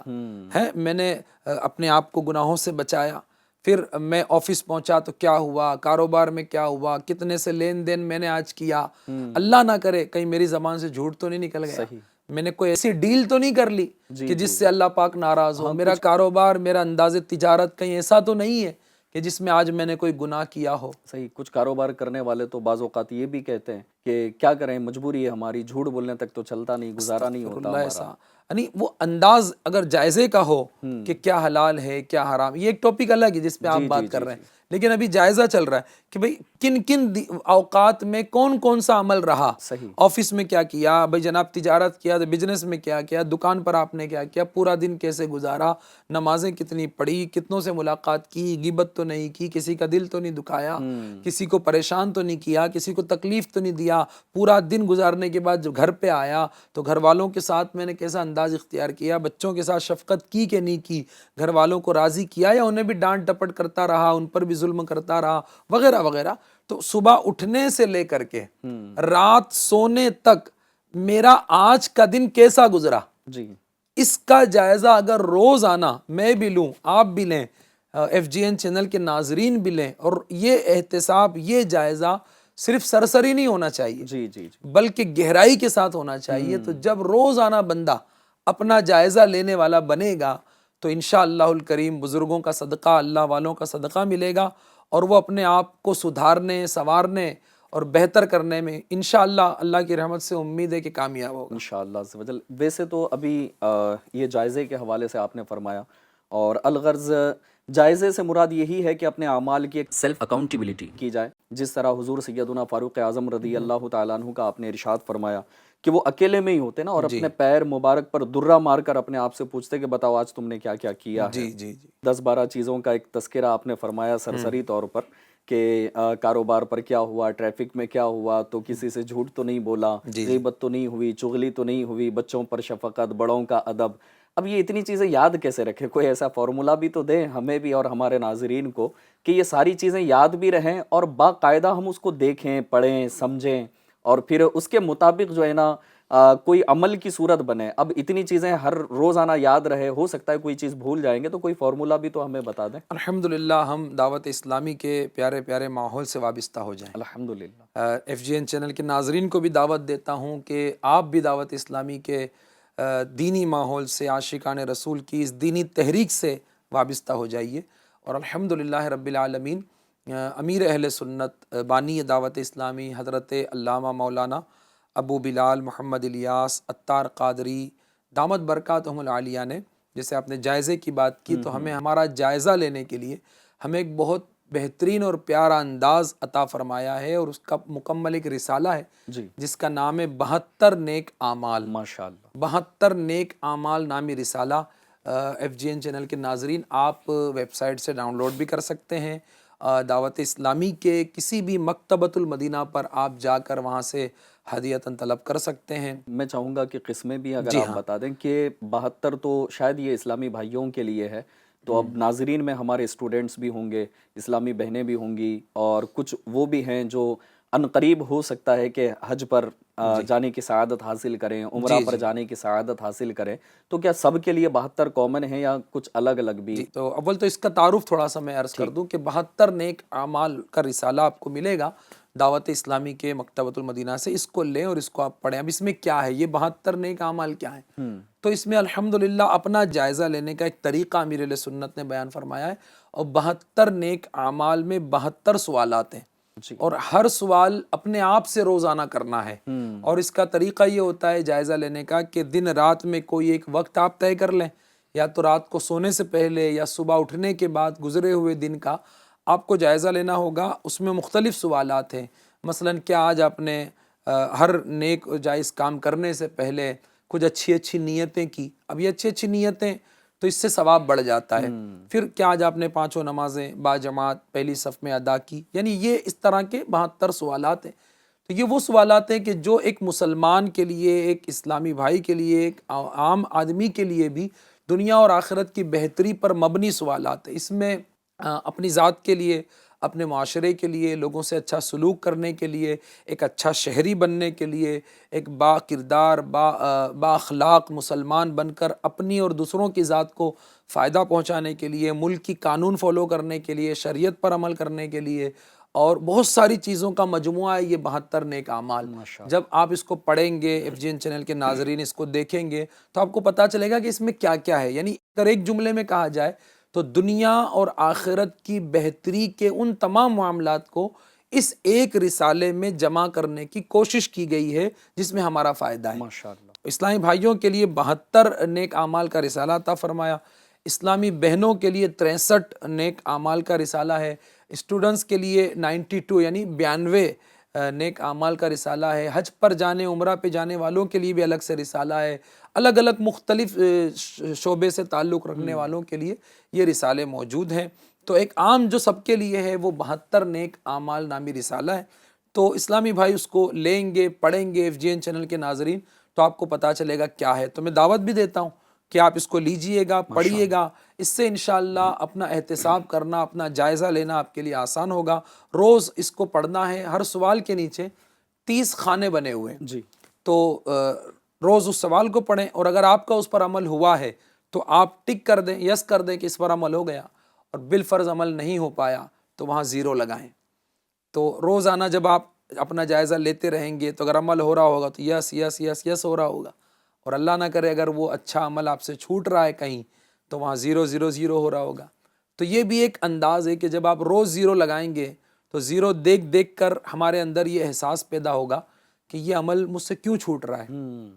ہے، میں نے اپنے آپ کو گناہوں سے بچایا، پھر میں آفس پہنچا تو کیا ہوا، کاروبار میں کیا ہوا، کتنے سے لین دین میں نے آج کیا، اللہ نہ کرے کہیں میری زبان سے جھوٹ تو نہیں نکل گیا، میں نے کوئی ایسی ڈیل تو نہیں کر لی کہ جس سے اللہ پاک ناراض ہو، میرا کاروبار، میرا انداز تجارت کہیں ایسا تو نہیں ہے کہ جس میں آج میں نے کوئی گناہ کیا ہو۔ صحیح، کچھ کاروبار کرنے والے تو بعض اوقات یہ بھی کہتے ہیں کہ کیا کریں، مجبوری ہے ہماری، جھوٹ بولنے تک تو چلتا نہیں، گزارا نہیں ہوتا ہمارا۔ یعنی وہ انداز اگر جائزے کا ہو کہ کیا حلال ہے کیا حرام، یہ ایک ٹاپک الگ ہے جس پہ آپ بات کر رہے ہیں، لیکن ابھی جائزہ چل رہا ہے کہ بھئی کن کن اوقات میں کون کون سا عمل رہا، آفس میں کیا کیا، بھئی جناب تجارت کیا تو بزنس میں کیا کیا، دکان پر آپ نے کیا کیا، پورا دن کیسے گزارا، نمازیں کتنی پڑھی، کتنوں سے ملاقات کی، غیبت تو نہیں کی، کسی کا دل تو نہیں دکھایا، کسی کو پریشان تو نہیں کیا، کسی کو تکلیف تو نہیں دیا، پورا دن گزارنے کے بعد جب گھر پہ آیا تو گھر والوں کے ساتھ میں نے کیسا انداز اختیار کیا، بچوں کے ساتھ شفقت کی کہ نہیں کی، گھر والوں کو راضی کیا یا انہیں بھی ڈانٹ ڈپٹ کرتا رہا، ان پر بھی ظلم کرتا رہا، وغیرہ وغیرہ۔ تو صبح اٹھنے سے لے کر کے رات سونے تک میرا آج کا دن کیسا گزرا، اس کا جائزہ اگر روزانہ میں بھی لوں، آپ بھی لیں، ایف جی این چینل کے ناظرین بھی لیں، اور یہ احتساب، یہ جائزہ صرف سرسری نہیں ہونا چاہیے، بلکہ گہرائی کے ساتھ ہونا چاہیے۔ تو جب روزانہ بندہ اپنا جائزہ لینے والا بنے گا تو انشاءاللہ الکریم بزرگوں کا صدقہ، اللہ والوں کا صدقہ ملے گا، اور وہ اپنے آپ کو سدھارنے، سنوارنے اور بہتر کرنے میں انشاءاللہ اللہ کی رحمت سے امید ہے کہ کامیاب ہوگا انشاءاللہ عز و جل۔ ویسے تو ابھی یہ جائزے کے حوالے سے آپ نے فرمایا، اور الغرض جائزے سے مراد یہی ہے کہ اپنے اعمال کی ایک سیلف اکاؤنٹیبلٹی کی جائے، جس طرح حضور سیدنا فاروق اعظم رضی اللہ تعالیٰ عنہ کا آپ نے ارشاد فرمایا کہ وہ اکیلے میں ہی ہوتے نا، اور اپنے پیر مبارک پر درہ مار کر اپنے آپ سے پوچھتے کہ بتاؤ آج تم نے کیا کیا کیا ہے۔ جی جی جی 10-12 چیزوں کا ایک تذکرہ آپ نے فرمایا سرسری طور پر، کہ کاروبار پر کیا ہوا، ٹریفک میں کیا ہوا، تو کسی سے جھوٹ تو نہیں بولا، غیبت تو نہیں ہوئی، چغلی تو نہیں ہوئی، بچوں پر شفقت، بڑوں کا ادب۔ اب یہ اتنی چیزیں یاد کیسے رکھے؟ کوئی ایسا فارمولا بھی تو دیں ہمیں بھی اور ہمارے ناظرین کو کہ یہ ساری چیزیں یاد بھی رہیں اور باقاعدہ ہم اس کو دیکھیں، پڑھیں، سمجھیں، اور پھر اس کے مطابق جو ہے نا کوئی عمل کی صورت بنے۔ اب اتنی چیزیں ہر روزانہ یاد رہے، ہو سکتا ہے کوئی چیز بھول جائیں گے، تو کوئی فارمولا بھی تو ہمیں بتا دیں۔ الحمدللہ ہم دعوت اسلامی کے پیارے پیارے ماحول سے وابستہ ہو جائیں۔ الحمدللہ۔ ایف جی این چینل کے ناظرین کو بھی دعوت دیتا ہوں کہ آپ بھی دعوت اسلامی کے دینی ماحول سے، عاشقان رسول کی اس دینی تحریک سے وابستہ ہو جائیے، اور الحمدللہ رب العالمین امیر اہل سنت بانی دعوت اسلامی حضرت علامہ مولانا ابو بلال محمد الیاس عطار قادری دامت برکاتہم العالیہ نے، جیسے آپ نے جائزے کی بات کی، تو ہمیں ہمارا جائزہ لینے کے لیے ہمیں ایک بہت بہترین اور پیارا انداز عطا فرمایا ہے، اور اس کا مکمل ایک رسالہ ہے جس کا نام ہے 72 نیک اعمال۔ ماشاءاللہ 72 نیک اعمال نامی رسالہ ایف جی این چینل کے ناظرین آپ ویب سائٹ سے ڈاؤن لوڈ بھی کر سکتے ہیں۔ دعوت اسلامی کے کسی بھی مکتبۃ المدینہ پر آپ جا کر وہاں سے ہدیتاً طلب کر سکتے ہیں۔ میں چاہوں گا کہ قسمیں بھی اگر آپ بتا دیں کہ 72 تو شاید یہ اسلامی بھائیوں کے لیے ہے، تو اب ناظرین میں ہمارے اسٹوڈنٹس بھی ہوں گے، اسلامی بہنیں بھی ہوں گی، اور کچھ وہ بھی ہیں جو عنقریب ہو سکتا ہے کہ حج پر جانے کی سعادت حاصل کریں، عمرہ پر جانے کی سعادت حاصل کریں، تو کیا سب کے لیے 72 کامن ہیں یا کچھ الگ الگ بھی؟ تو اول تو اس کا تعارف تھوڑا سا میں عرض کر دوں کہ 72 نیک اعمال کا رسالہ آپ کو ملے گا دعوت اسلامی کے مکتبۃ المدینہ سے، اس کو لیں اور اس کو آپ پڑھیں۔ اب اس میں کیا ہے، یہ 72 نیک اعمال کیا ہیں؟ تو اس میں الحمدللہ اپنا جائزہ لینے کا ایک طریقہ امیر علیہ سنت نے بیان فرمایا ہے، اور 72 نیک اعمال میں 72 سوالات ہیں، اور ہر سوال اپنے آپ سے روزانہ کرنا ہے، اور اس کا طریقہ یہ ہوتا ہے جائزہ لینے کا کہ دن رات میں کوئی ایک وقت آپ طے کر لیں، یا تو رات کو سونے سے پہلے یا صبح اٹھنے کے بعد گزرے ہوئے دن کا آپ کو جائزہ لینا ہوگا۔ اس میں مختلف سوالات ہیں، مثلاً کیا آج آپ نے ہر نیک جائز کام کرنے سے پہلے کچھ اچھی اچھی نیتیں کی؟ اب یہ اچھی اچھی نیتیں تو اس سے ثواب بڑھ جاتا ہے۔ پھر کیا آج آپ نے 5 نمازیں باجماعت پہلی صف میں ادا کی؟ یعنی یہ اس طرح کے 72 سوالات ہیں۔ تو یہ وہ سوالات ہیں کہ جو ایک مسلمان کے لیے، ایک اسلامی بھائی کے لیے، ایک عام آدمی کے لیے بھی دنیا اور آخرت کی بہتری پر مبنی سوالات ہیں۔ اس میں اپنی ذات کے لیے، اپنے معاشرے کے لیے، لوگوں سے اچھا سلوک کرنے کے لیے، ایک اچھا شہری بننے کے لیے، ایک با کردار با اخلاق مسلمان بن کر اپنی اور دوسروں کی ذات کو فائدہ پہنچانے کے لیے، ملک کی قانون فالو کرنے کے لیے، شریعت پر عمل کرنے کے لیے، اور بہت ساری چیزوں کا مجموعہ ہے یہ 72 نیک اعمال۔ جب آپ اس کو پڑھیں گے، ایف جی این چینل کے ناظرین اس کو دیکھیں گے، تو آپ کو پتہ چلے گا کہ اس میں کیا کیا ہے۔ یعنی اگر ایک جملے میں کہا جائے تو دنیا اور آخرت کی بہتری کے ان تمام معاملات کو اس ایک رسالے میں جمع کرنے کی کوشش کی گئی ہے جس میں ہمارا فائدہ ہے۔ ماشاءاللہ۔ اسلامی بھائیوں کے لیے 72 نیک اعمال کا رسالہ عطا فرمایا، اسلامی بہنوں کے لیے 63 نیک اعمال کا رسالہ ہے، اسٹوڈنٹس کے لیے 92 یعنی 92 نیک اعمال کا رسالہ ہے، حج پر جانے، عمرہ پہ جانے والوں کے لیے بھی الگ سے رسالہ ہے، الگ الگ مختلف شعبے سے تعلق رکھنے والوں کے لیے یہ رسالے موجود ہیں۔ تو ایک عام جو سب کے لیے ہے وہ 72 نیک اعمال نامی رسالہ ہے۔ تو اسلامی بھائی اس کو لیں گے، پڑھیں گے ایف جی این چینل کے ناظرین، تو آپ کو پتہ چلے گا کیا ہے۔ تو میں دعوت بھی دیتا ہوں کہ آپ اس کو لیجئے گا، پڑھیے گا، اس سے انشاءاللہ اپنا احتساب کرنا، اپنا جائزہ لینا آپ کے لیے آسان ہوگا۔ روز اس کو پڑھنا ہے، ہر سوال کے نیچے 30 خانے بنے ہوئے ہیں، تو روز اس سوال کو پڑھیں، اور اگر آپ کا اس پر عمل ہوا ہے تو آپ ٹک کر دیں، یس کر دیں کہ اس پر عمل ہو گیا، اور بالفرض عمل نہیں ہو پایا تو وہاں 0 لگائیں۔ تو روزانہ جب آپ اپنا جائزہ لیتے رہیں گے تو اگر عمل ہو رہا ہوگا تو یس یس یس یس ہو رہا ہوگا، اور اللہ نہ کرے اگر وہ اچھا عمل آپ سے چھوٹ رہا ہے کہیں تو وہاں 0 0 0 ہو رہا ہوگا۔ تو یہ بھی ایک انداز ہے کہ جب آپ روز 0 لگائیں گے تو زیرو دیکھ دیکھ کر ہمارے اندر یہ احساس پیدا ہوگا کہ یہ عمل مجھ سے کیوں چھوٹ رہا ہے،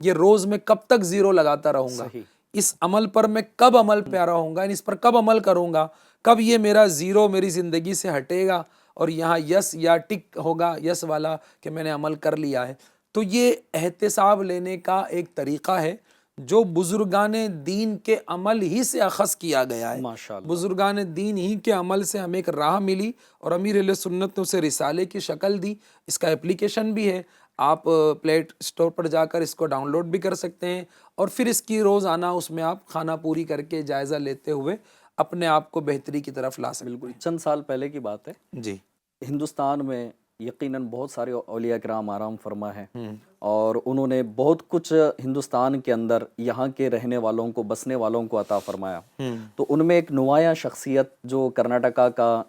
یہ روز میں کب تک زیرو لگاتا رہوں گا، اس عمل پر میں کب عمل پیارا ہوں گا، اس پر کب عمل کروں گا، کب یہ میرا زیرو میری زندگی سے ہٹے گا اور یہاں یس یا ٹک ہوگا یس والا کہ میں نے عمل کر لیا ہے۔ تو یہ احتساب لینے کا ایک طریقہ ہے جو بزرگان دین کے عمل ہی سے اخذ کیا گیا ہے۔ ماشاءاللہ۔ بزرگان دین ہی کے عمل سے ہمیں ایک راہ ملی اور امیر اہل سنت نے اسے رسالے کی شکل دی۔ اس کا اپلیکیشن بھی ہے، آپ پلیٹ اسٹور پر جا کر اس کو ڈاؤن لوڈ بھی کر سکتے ہیں اور پھر اس کی روزانہ اس میں آپ خانہ پوری کر کے جائزہ لیتے ہوئے اپنے آپ کو بہتری کی طرف لا سکتے ہیں۔ چند سال پہلے کی بات ہے، جی، ہندوستان میں یقیناً بہت سارے اولیاء کرام آرام فرما ہیں اور انہوں نے بہت کچھ ہندوستان کے اندر یہاں کے رہنے والوں کو، بسنے والوں کو عطا فرمایا۔ تو ان میں ایک نمایاں شخصیت جو کرناٹکا کا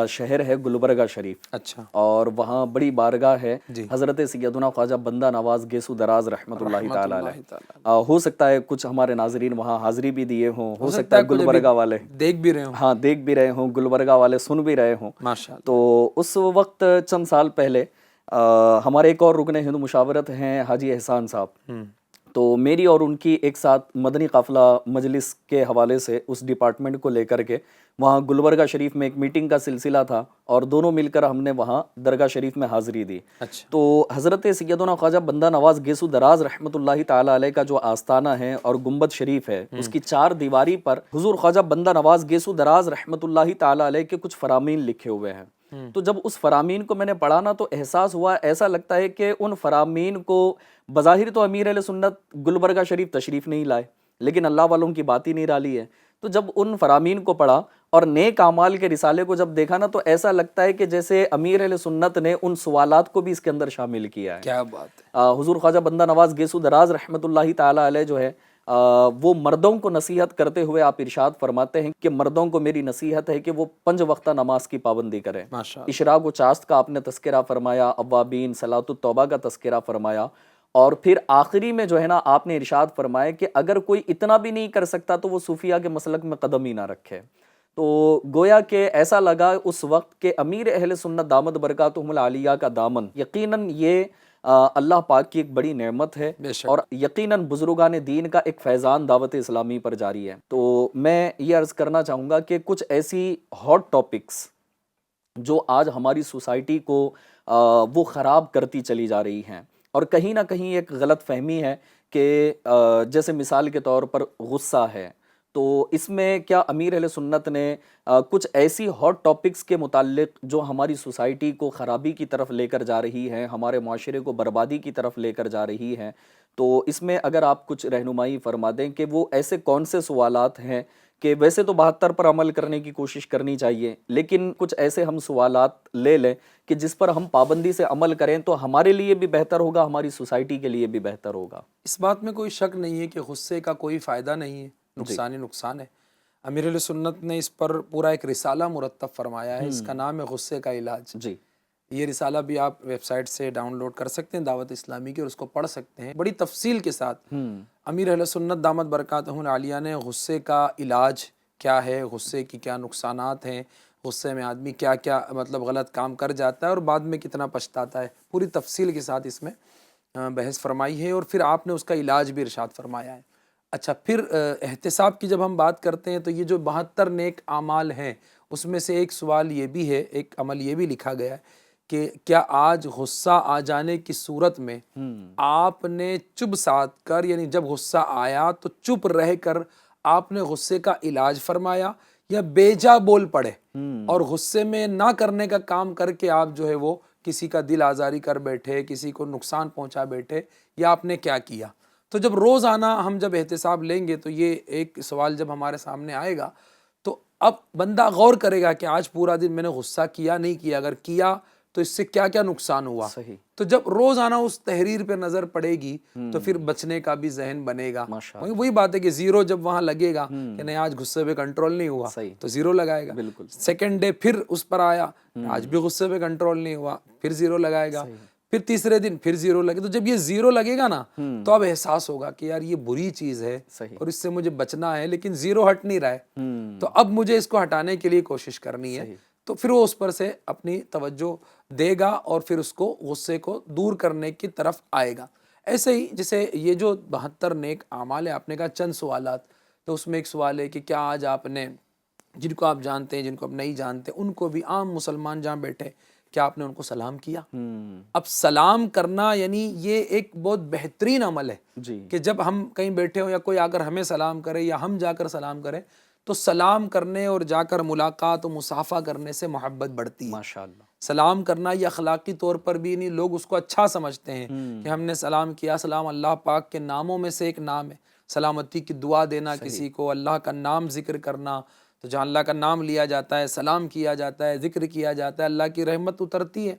شہر ہے گلبرگہ شریف، اچھا، اور وہاں بڑی بارگاہ ہے حضرت سیدنا خواجہ بندہ نواز گیسو دراز رحمۃ اللہ تعالی علیہ۔ ہو سکتا ہے کچھ ہمارے ناظرین وہاں حاضری بھی دیے ہوں، ہو سکتا ہے گلبرگہ والے دیکھ بھی رہے ہوں، ہاں دیکھ بھی رہے ہوں، گلبرگہ والے سن بھی رہے ہوں۔ ماشاءاللہ۔ تو اس وقت چند سال پہلے ہمارے ایک اور رکن ہند مشاورت ہیں حاجی احسان صاحب، تو میری اور ان کی ایک ساتھ مدنی قافلہ مجلس کے حوالے سے اس ڈپارٹمنٹ کو لے کر کے وہاں گلبرگہ شریف میں ایک میٹنگ کا سلسلہ تھا اور دونوں مل کر ہم نے وہاں درگاہ شریف میں حاضری دی۔ تو حضرت سیدنا خواجہ بندہ نواز گیسو دراز رحمۃ اللہ تعالی علیہ کا جو آستانہ ہے اور گنبد شریف ہے، اس کی 4 دیواری پر حضور خواجہ بندہ نواز گیسو دراز رحمۃ اللہ تعالی علیہ کے کچھ فرامین لکھے ہوئے ہیں۔ تو جب اس فرامین کو میں نے پڑھا نا تو احساس ہوا، ایسا لگتا ہے کہ ان فرامین کو بظاہر تو امیر اہل سنت گلبرگہ شریف تشریف نہیں لائے، لیکن اللہ والوں کی بات ہی نہیں ڈالی ہے۔ تو جب ان فرامین کو پڑھا اور نیک اعمال کے رسالے کو جب دیکھا نا تو ایسا لگتا ہے کہ جیسے امیر اہل سنت نے ان سوالات کو بھی اس کے اندر شامل کیا ہے۔ کیا بات ہے۔ حضور خواجہ بندہ نواز گیسو دراز رحمۃ اللہ تعالی علیہ جو ہے وہ مردوں کو نصیحت کرتے ہوئے آپ ارشاد فرماتے ہیں کہ مردوں کو میری نصیحت ہے کہ وہ 5 وقتہ نماز کی پابندی کریں۔ اشراق و چاشت کا آپ نے تذکرہ فرمایا، اوابین، صلاۃ التوبہ کا تذکرہ فرمایا، اور پھر آخری میں جو ہے نا آپ نے ارشاد فرمایا کہ اگر کوئی اتنا بھی نہیں کر سکتا تو وہ صوفیہ کے مسلک میں قدم ہی نہ رکھے۔ تو گویا کہ ایسا لگا اس وقت کہ امیر اہل سنت دامت برکاتہم العالیہ کا دامن یقیناً یہ اللہ پاک کی ایک بڑی نعمت ہے اور یقیناً بزرگان دین کا ایک فیضان دعوت اسلامی پر جاری ہے۔ تو میں یہ عرض کرنا چاہوں گا کہ کچھ ایسی ہاٹ ٹاپکس جو آج ہماری سوسائٹی کو وہ خراب کرتی چلی جا رہی ہیں، اور کہیں نہ کہیں ایک غلط فہمی ہے کہ جیسے مثال کے طور پر غصہ ہے، تو اس میں کیا امیر اہل سنت نے کچھ ایسی ہاٹ ٹاپکس کے متعلق جو ہماری سوسائٹی کو خرابی کی طرف لے کر جا رہی ہیں، ہمارے معاشرے کو بربادی کی طرف لے کر جا رہی ہیں، تو اس میں اگر آپ کچھ رہنمائی فرما دیں کہ وہ ایسے کون سے سوالات ہیں کہ ویسے تو 72 پر عمل کرنے کی کوشش کرنی چاہیے، لیکن کچھ ایسے ہم سوالات لے لیں کہ جس پر ہم پابندی سے عمل کریں تو ہمارے لیے بھی بہتر ہوگا، ہماری سوسائٹی کے لیے بھی بہتر ہوگا۔ اس بات میں کوئی شک نہیں ہے کہ غصے کا کوئی فائدہ نہیں ہے، نقصان ہی نقصان ہے۔ امیر اہل سنت نے اس پر پورا ایک رسالہ مرتب فرمایا ہے، اس کا نام ہے غصے کا علاج۔ جی، یہ رسالہ بھی آپ ویب سائٹ سے ڈاؤن لوڈ کر سکتے ہیں دعوت اسلامی کی، اور اس کو پڑھ سکتے ہیں بڑی تفصیل کے ساتھ۔ امیر اہل سنت دامت برکاتہم العالیہ نے غصے کا علاج کیا ہے، غصے کی کیا نقصانات ہیں، غصے میں آدمی کیا کیا مطلب غلط کام کر جاتا ہے اور بعد میں کتنا پچھتاتا ہے، پوری تفصیل کے ساتھ اس میں بحث فرمائی ہے، اور پھر آپ نے اس کا علاج بھی ارشاد فرمایا ہے۔ اچھا، پھر احتساب کی جب ہم بات کرتے ہیں تو یہ جو 72 نیک اعمال ہیں اس میں سے ایک سوال یہ بھی ہے، ایک عمل یہ بھی لکھا گیا ہے کہ کیا آج غصہ آ جانے کی صورت میں آپ نے چپ ساتھ کر، یعنی جب غصہ آیا تو چپ رہ کر آپ نے غصے کا علاج فرمایا، یا بیجا بول پڑے اور غصے میں نہ کرنے کا کام کر کے آپ جو ہے وہ کسی کا دل آزاری کر بیٹھے، کسی کو نقصان پہنچا بیٹھے، یا آپ نے کیا کیا؟ تو جب روزانہ ہم جب احتساب لیں گے تو یہ ایک سوال جب ہمارے سامنے آئے گا تو اب بندہ غور کرے گا کہ آج پورا دن میں نے غصہ کیا نہیں کیا، اگر کیا تو اس سے کیا کیا نقصان ہوا۔ صحیح۔ تو جب روزانہ اس تحریر پہ نظر پڑے گی تو پھر بچنے کا بھی ذہن بنے گا۔ وہی بات ہے کہ زیرو جب وہاں لگے گا کہ نہیں آج غصے پہ کنٹرول نہیں ہوا تو زیرو لگائے گا۔ بالکل۔ سیکنڈ ڈے پھر اس پر آیا، آج بھی غصے پہ کنٹرول نہیں ہوا، پھر زیرو لگائے گا، پھر تیسرے دن پھر زیرو لگے۔ تو جب یہ زیرو لگے گا نا تو اب احساس ہوگا کہ یار یہ بری چیز ہے اور اس سے مجھے بچنا ہے، لیکن زیرو ہٹ نہیں رہا ہے، تو اب مجھے اس کو ہٹانے کے لیے کوشش کرنی ہے۔ تو پھر وہ اس پر سے اپنی توجہ دے گا اور پھر اس کو غصے کو دور کرنے کی طرف آئے گا۔ ایسے ہی جیسے یہ جو 72 نیک اعمال ہیں، آپ نے کہا چند سوالات، تو اس میں ایک سوال ہے کہ کیا آج آپ نے جن کو آپ جانتے ہیں، جن کو آپ نہیں جانتے، ان کو بھی، عام مسلمان جہاں بیٹھے، کیا آپ نے ان کو سلام کیا؟ اب سلام کرنا یعنی یہ ایک بہت بہترین عمل ہے جی کہ جب ہم کہیں بیٹھے ہوں یا کوئی آ کر ہمیں سلام کرے یا ہم جا کر سلام کریں، تو سلام کرنے اور جا کر ملاقات و مصافحہ کرنے سے محبت بڑھتی ہے۔ ماشاء اللہ۔ سلام کرنا یہ اخلاقی طور پر بھی نہیں، لوگ اس کو اچھا سمجھتے ہیں کہ ہم نے سلام کیا۔ سلام اللہ پاک کے ناموں میں سے ایک نام ہے، سلامتی کی دعا دینا کسی کو، اللہ کا نام ذکر کرنا، تو جہاں اللہ کا نام لیا جاتا ہے، سلام کیا جاتا ہے، ذکر کیا جاتا ہے، اللہ کی رحمت اترتی ہے۔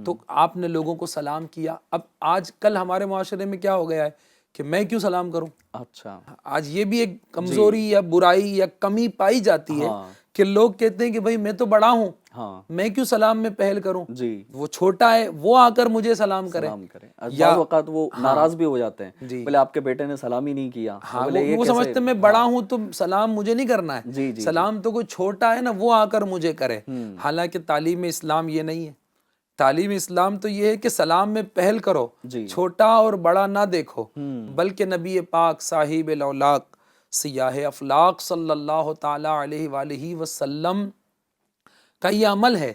تو آپ نے لوگوں کو سلام کیا۔ اب آج کل ہمارے معاشرے میں کیا ہو گیا ہے کہ میں کیوں سلام کروں؟ اچھا، آج یہ بھی ایک کمزوری یا برائی یا کمی پائی جاتی ہے کہ لوگ کہتے ہیں کہ بھائی میں تو بڑا ہوں، میں کیوں سلام میں پہل کروں؟ جی، وہ چھوٹا ہے، وہ آ کر مجھے سلام کرے۔ بعض اوقات وہ ناراض بھی ہو جاتے ہیں، بولے آپ کے بیٹے نے سلام ہی نہیں کیا۔ وہ سمجھتے ہیں میں بڑا ہوں تو سلام مجھے نہیں کرنا ہے، سلام تو کوئی چھوٹا ہے نا وہ آ کر مجھے کرے۔ حالانکہ تعلیم اسلام یہ نہیں ہے، تعلیم اسلام تو یہ ہے کہ سلام میں پہل کرو، چھوٹا اور بڑا نہ دیکھو، بلکہ نبی پاک صاحب الاولاق سیاہ افلاق صلی اللہ تعالی علیہ وآلہ وسلم کا یہ عمل ہے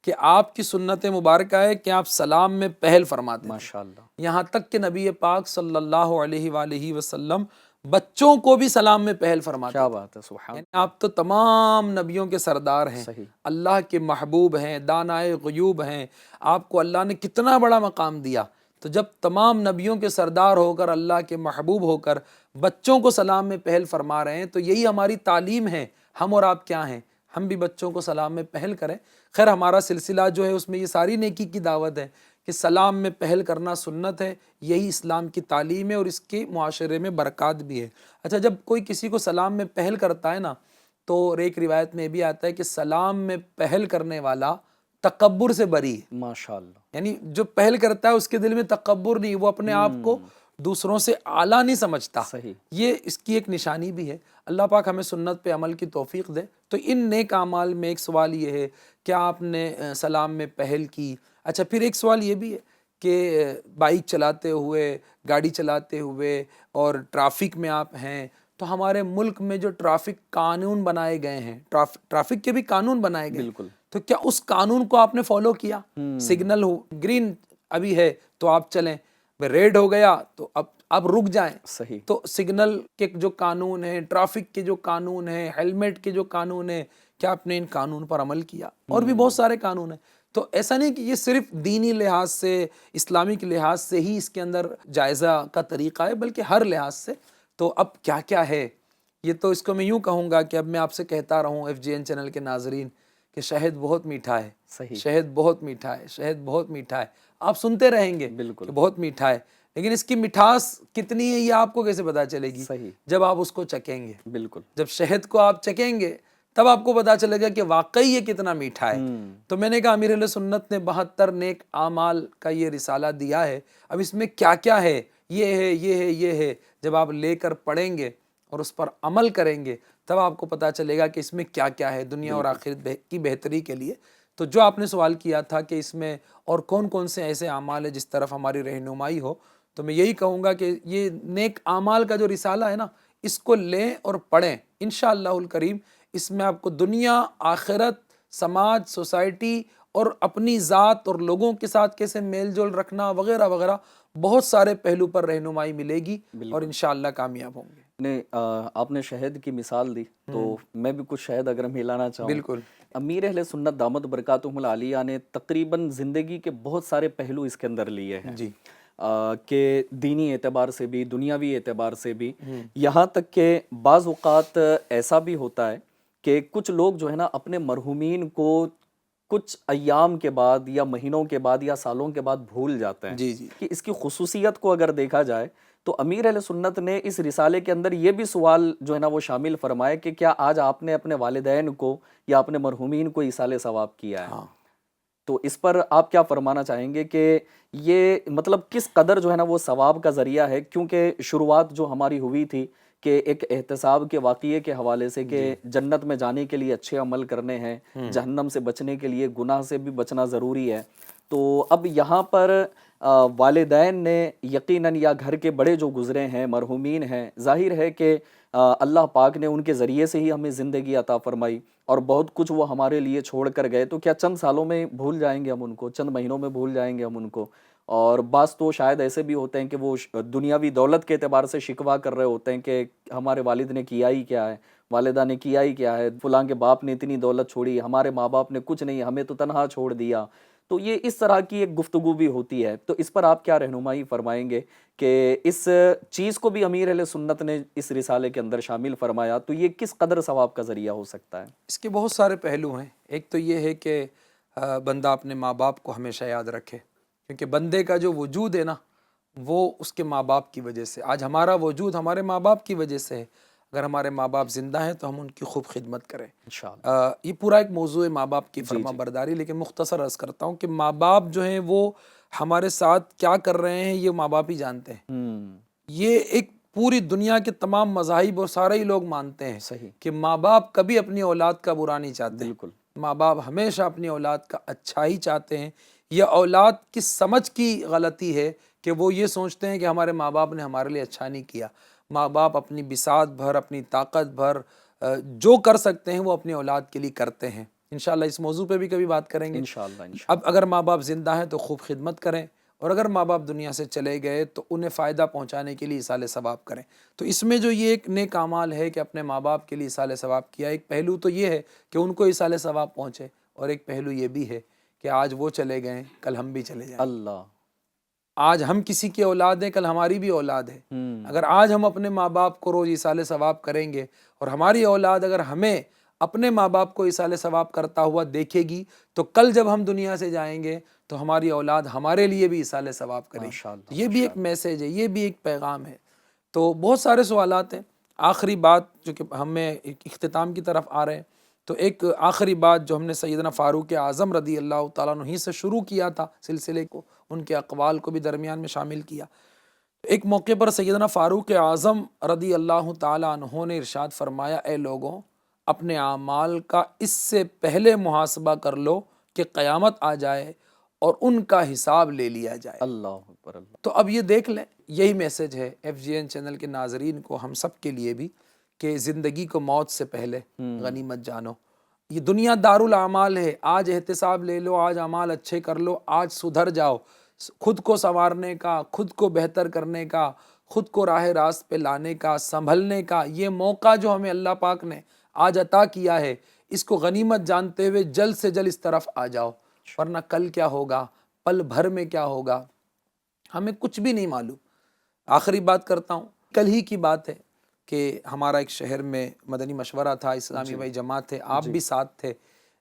کہ آپ کی سنت مبارکہ ہے کہ آپ سلام میں پہل فرماتے ہیں۔ ماشاءاللہ۔ یہاں تک کہ نبی پاک صلی اللہ علیہ وآلہ وسلم بچوں کو بھی سلام میں پہل فرماتے ہیں۔ کیا بات ہے، سبحان یعنی آپ تو تمام نبیوں کے سردار ہیں، اللہ کے محبوب ہیں، دانائے غیوب ہیں، آپ کو اللہ نے کتنا بڑا مقام دیا۔ تو جب تمام نبیوں کے سردار ہو کر، اللہ کے محبوب ہو کر بچوں کو سلام میں پہل فرما رہے ہیں، تو یہی ہماری تعلیم ہے۔ ہم اور آپ کیا ہیں؟ ہم بھی بچوں کو سلام میں پہل کریں۔ خیر ہمارا سلسلہ جو ہے اس میں یہ ساری نیکی کی دعوت ہے کہ سلام میں پہل کرنا سنت ہے، یہی اسلام کی تعلیم ہے اور اس کے معاشرے میں برکات بھی ہے۔ اچھا، جب کوئی کسی کو سلام میں پہل کرتا ہے نا، تو ایک روایت میں بھی آتا ہے کہ سلام میں پہل کرنے والا تکبر سے بری ہے۔ ماشاءاللہ۔ یعنی جو پہل کرتا ہے اس کے دل میں تکبر نہیں، وہ اپنے آپ کو دوسروں سے اعلیٰ نہیں سمجھتا۔ یہ اس کی ایک نشانی بھی ہے۔ اللہ پاک ہمیں سنت پہ عمل کی توفیق دے۔ تو ان نیک اعمال میں ایک سوال یہ ہے کہ آپ نے سلام میں پہل کی۔ اچھا، پھر ایک سوال یہ بھی ہے کہ بائک چلاتے ہوئے، گاڑی چلاتے ہوئے اور ٹرافک میں آپ ہیں، تو ہمارے ملک میں جو ٹرافک قانون بنائے گئے ہیں، ٹرافک کے بھی قانون بنائے گئے، بالکل، تو کیا اس قانون کو آپ نے فالو کیا؟ سگنل ہو، گرین ابھی ہے تو آپ چلیں، ریڈ ہو گیا تو اب آپ رک جائیں۔ صحیح۔ تو سگنل کے جو قانون ہیں، ٹرافک کے جو قانون ہیں، ہیلمٹ کے جو قانون ہیں، کیا آپ نے ان قانون پر عمل کیا؟ اور بھی بہت سارے قانون ہیں۔ تو ایسا نہیں کہ یہ صرف دینی لحاظ سے، اسلامی کے لحاظ سے ہی اس کے اندر جائزہ کا طریقہ ہے، بلکہ ہر لحاظ سے۔ تو اب کیا کیا ہے یہ تو اس کو میں یوں کہوں گا کہ اب میں آپ سے کہتا رہوں FGN چینل کے ناظرین کہ شہد بہت میٹھا ہے، صحیح، شہد بہت میٹھا ہے، شہد بہت میٹھا ہے۔ آپ سنتے رہیں گے کہ بہت میٹھا ہے، لیکن اس کی مٹھاس کتنی ہے یہ آپ کو کیسے پتا چلے گی؟ صحیح، جب آپ اس کو چکھیں گے۔ بالکل، جب شہد کو آپ چکھیں گے تب آپ کو پتا چلے گا کہ واقعی یہ کتنا میٹھا ہے۔ تو میں نے کہا امیر اہل سنت نے 72 نیک اعمال کا یہ رسالہ دیا ہے، اب اس میں کیا کیا ہے، یہ ہے، یہ ہے، یہ ہے، جب آپ لے کر پڑھیں گے اور اس پر عمل کریں گے تب آپ کو پتا چلے گا کہ اس میں کیا کیا ہے دنیا اور آخرت کی بہتری کے لیے۔ تو جو آپ نے سوال کیا تھا کہ اس میں اور کون کون سے ایسے اعمال ہیں جس طرف ہماری رہنمائی ہو، تو میں یہی کہوں گا کہ یہ نیک اعمال کا جو رسالہ ہے نا، اس کو لیں اور پڑھیں انشاءاللہ الکریم۔ اس میں آپ کو دنیا، آخرت، سماج، سوسائٹی اور اپنی ذات اور لوگوں کے ساتھ کیسے میل جول رکھنا وغیرہ وغیرہ بہت سارے پہلو پر رہنمائی ملے گی اور انشاءاللہ کامیاب ہوں گے۔ آپ نے شہد کی مثال دی تو میں بھی کچھ شہد اگر ملانا چاہوں۔ بالکل۔ امیر اہل سنت دامت برکاتہم العالیہ نے تقریباً زندگی کے بہت سارے پہلو اس کے اندر لیے ہیں، جی، کہ دینی اعتبار سے بھی، دنیاوی اعتبار سے بھی، یہاں تک کہ بعض اوقات ایسا بھی ہوتا ہے کہ کچھ لوگ جو ہے نا اپنے مرحومین کو کچھ ایام کے بعد یا مہینوں کے بعد یا سالوں کے بعد بھول جاتے ہیں۔ جی جی، کہ اس کی خصوصیت کو اگر دیکھا جائے تو امیر اہل سنت نے اس رسالے کے اندر یہ بھی سوال جو ہے نا وہ شامل فرمائے کہ کیا آج آپ نے اپنے والدین کو یا اپنے مرحومین کو ایصال ثواب کیا ہے؟ تو اس پر آپ کیا فرمانا چاہیں گے کہ یہ مطلب کس قدر جو ہے نا وہ ثواب کا ذریعہ ہے؟ کیونکہ شروعات جو ہماری ہوئی تھی کہ ایک احتساب کے واقعے کے حوالے سے کہ جنت میں جانے کے لیے اچھے عمل کرنے ہیں، جہنم سے بچنے کے لیے گناہ سے بھی بچنا ضروری ہے. تو اب یہاں پر والدین نے یقیناً یا گھر کے بڑے جو گزرے ہیں، مرحومین ہیں، ظاہر ہے کہ اللہ پاک نے ان کے ذریعے سے ہی ہمیں زندگی عطا فرمائی اور بہت کچھ وہ ہمارے لیے چھوڑ کر گئے. تو کیا چند سالوں میں بھول جائیں گے ہم ان کو، چند مہینوں میں بھول جائیں گے ہم ان کو؟ اور بعض تو شاید ایسے بھی ہوتے ہیں کہ وہ دنیاوی دولت کے اعتبار سے شکوہ کر رہے ہوتے ہیں کہ ہمارے والد نے کیا ہی کیا ہے، والدہ نے کیا ہی کیا ہے، فلاں کے باپ نے اتنی دولت چھوڑی، ہمارے ماں باپ نے کچھ نہیں، ہمیں تو تنہا چھوڑ دیا. تو یہ اس طرح کی ایک گفتگو بھی ہوتی ہے. تو اس پر آپ کیا رہنمائی فرمائیں گے کہ اس چیز کو بھی امیر اہل سنت نے اس رسالے کے اندر شامل فرمایا، تو یہ کس قدر ثواب کا ذریعہ ہو سکتا ہے؟ اس کے بہت سارے پہلو ہیں. ایک تو یہ ہے کہ بندہ اپنے ماں باپ کو ہمیشہ یاد رکھے، کیونکہ بندے کا جو وجود ہے نا وہ اس کے ماں باپ کی وجہ سے. آج ہمارا وجود ہمارے ماں باپ کی وجہ سے ہے. اگر ہمارے ماں باپ زندہ ہیں تو ہم ان کی خوب خدمت کریں. انشاءاللہ. یہ پورا ایک موضوع ہے ماں باپ کی فرما برداری، لیکن مختصر عرض کرتا ہوں کہ ماں باپ جو ہیں وہ ہمارے ساتھ کیا کر رہے ہیں یہ ماں باپ ہی جانتے ہیں. یہ ایک پوری دنیا کے تمام مذاہب اور سارے ہی لوگ مانتے ہیں صحیح کہ ماں باپ کبھی اپنی اولاد کا برا نہیں چاہتے. بالکل. ماں باپ ہمیشہ اپنی اولاد کا اچھا ہی چاہتے ہیں. یہ اولاد کی سمجھ کی غلطی ہے کہ وہ یہ سوچتے ہیں کہ ہمارے ماں باپ نے ہمارے لیے اچھا نہیں کیا. ماں باپ اپنی بساط بھر، اپنی طاقت بھر جو کر سکتے ہیں وہ اپنی اولاد کے لیے کرتے ہیں. انشاءاللہ اس موضوع پہ بھی کبھی بات کریں گے. انشاءاللہ. اب اگر ماں باپ زندہ ہیں تو خوب خدمت کریں، اور اگر ماں باپ دنیا سے چلے گئے تو انہیں فائدہ پہنچانے کے لیے ایصال ثواب کریں. تو اس میں جو یہ ایک نیک اعمال ہے کہ اپنے ماں باپ کے لیے ایصال ثواب کیا، ایک پہلو تو یہ ہے کہ ان کو ایصال ثواب پہنچے، اور ایک پہلو یہ بھی ہے کہ آج وہ چلے گئے کل ہم بھی چلے جائیں. اللہ. آج ہم کسی کی اولاد ہیں، کل ہماری بھی اولاد ہے. اگر آج ہم اپنے ماں باپ کو روز ایصال ثواب کریں گے، اور ہماری اولاد اگر ہمیں اپنے ماں باپ کو ایصال ثواب کرتا ہوا دیکھے گی، تو کل جب ہم دنیا سے جائیں گے تو ہماری اولاد ہمارے لیے بھی ایصال ثواب کرے گی. یہ بھی ایک میسیج ہے، یہ بھی ایک پیغام ہے. تو بہت سارے سوالات ہیں. آخری بات جو کہ ہمیں اختتام کی طرف آ رہے ہیں، تو ایک آخری بات جو ہم نے سیدنا فاروق اعظم رضی اللہ تعالیٰ عنہ ہی سے شروع کیا تھا سلسلے کو، ان کے اقوال کو بھی درمیان میں شامل کیا. ایک موقع پر سیدنا فاروق اعظم رضی اللہ تعالیٰ عنہ نے ارشاد فرمایا، اے لوگوں، اپنے اعمال کا اس سے پہلے محاسبہ کر لو کہ قیامت آ جائے اور ان کا حساب لے لیا جائے. اللہ اکبر. اللہ. تو اب یہ دیکھ لیں، یہی میسج ہے FGN چینل کے ناظرین کو، ہم سب کے لیے بھی، کہ زندگی کو موت سے پہلے غنیمت جانو. یہ دنیا دارالاعمال ہے. آج احتساب لے لو، آج اعمال اچھے کر لو، آج سدھر جاؤ. خود کو سنوارنے کا، خود کو بہتر کرنے کا، خود کو راہ راست پہ لانے کا، سنبھلنے کا یہ موقع جو ہمیں اللہ پاک نے آج عطا کیا ہے، اس کو غنیمت جانتے ہوئے جلد سے جلد اس طرف آ جاؤ. ورنہ کل کیا ہوگا، پل بھر میں کیا ہوگا، ہمیں کچھ بھی نہیں معلوم. آخری بات کرتا ہوں، کل ہی کی بات ہے کہ ہمارا ایک شہر میں مدنی مشورہ تھا، اسلامی بھائی جماعت تھے، آپ بھی ساتھ تھے.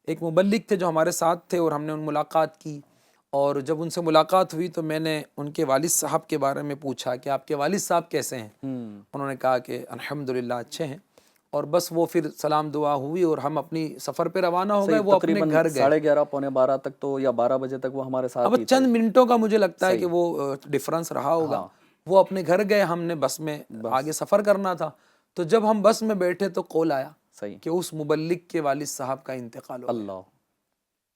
ایک مبلغ تھے جو ہمارے ساتھ تھے، اور ہم نے ان ملاقات کی. اور جب ان سے ملاقات ہوئی تو میں نے ان کے والد صاحب کے بارے میں پوچھا کہ آپ کے والد صاحب کیسے ہیں. انہوں نے کہا کہ الحمدللہ اچھے ہیں. اور بس وہ پھر سلام دعا ہوئی اور ہم اپنی سفر پہ روانہ ہو گئے. وہ اپنے گھر گئے 11:30 پونے 12 تک تو، یا 12 بجے تک وہ ہمارے ساتھ اب ہی چند منٹوں کا مجھے لگتا ہے کہ وہ ڈفرنس رہا ہوگا. وہ اپنے گھر گئے، ہم نے بس میں آگے سفر کرنا تھا. تو جب ہم بس میں بیٹھے تو کال آیا کہ اس مبلغ کے والد صاحب کا انتقال ہو گیا. اللہ.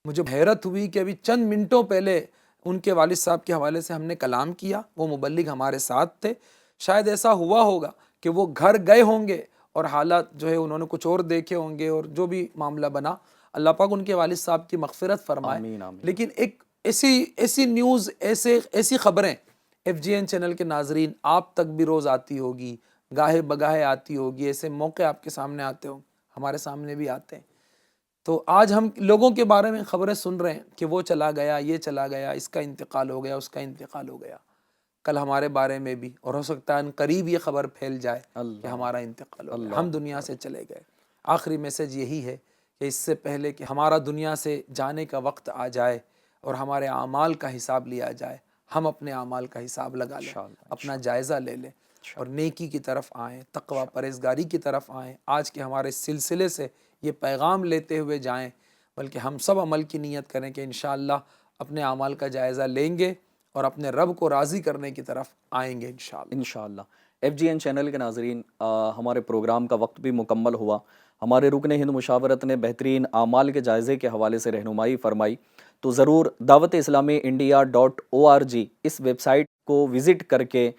مجھے حیرت ہوئی کہ ابھی چند منٹوں پہلے ان کے والد صاحب کے حوالے سے ہم نے کلام کیا، وہ مبلغ ہمارے ساتھ تھے. شاید ایسا ہوا ہوگا کہ وہ گھر گئے ہوں گے اور حالات جو ہے انہوں نے کچھ اور دیکھے ہوں گے، اور جو بھی معاملہ بنا، اللہ پاک ان کے والد صاحب کی مغفرت فرمائے. آمین آمین. لیکن ایک ایسی نیوز، ایسی خبریں FGN چینل کے ناظرین آپ تک بھی روز آتی ہوگی، گاہے بگاہے آتی ہوگی. ایسے موقع آپ کے سامنے آتے ہوں، ہمارے سامنے بھی آتے ہیں. تو آج ہم لوگوں کے بارے میں خبریں سن رہے ہیں کہ وہ چلا گیا، یہ چلا گیا، اس کا انتقال ہو گیا، اس کا انتقال ہو گیا. کل ہمارے بارے میں بھی، اور ہو سکتا ہے ان قریب یہ خبر پھیل جائے کہ ہمارا انتقال ہو گیا، ہم دنیا سے چلے گئے. آخری میسج یہی ہے کہ اس سے پہلے کہ ہمارا دنیا سے جانے کا وقت آ جائے اور ہمارے اعمال کا حساب لیا جائے، ہم اپنے اعمال کا حساب لگا لیں، اپنا جائزہ لے لیں، اور نیکی کی طرف آئیں، تقوی پرہیزگاری کی طرف آئیں. آج کے ہمارے سلسلے سے یہ پیغام لیتے ہوئے جائیں، بلکہ ہم سب عمل کی نیت کریں کہ انشاءاللہ اپنے اعمال کا جائزہ لیں گے اور اپنے رب کو راضی کرنے کی طرف آئیں گے انشاءاللہ. انشاءاللہ. FGN چینل کے ناظرین، ہمارے پروگرام کا وقت بھی مکمل ہوا۔ ہمارے رکن ہند مشاورت نے بہترین اعمال کے جائزے کے حوالے سے رہنمائی فرمائی، تو ضرور دعوت اسلامی India.org اس ویب سائٹ کو وزٹ کر کے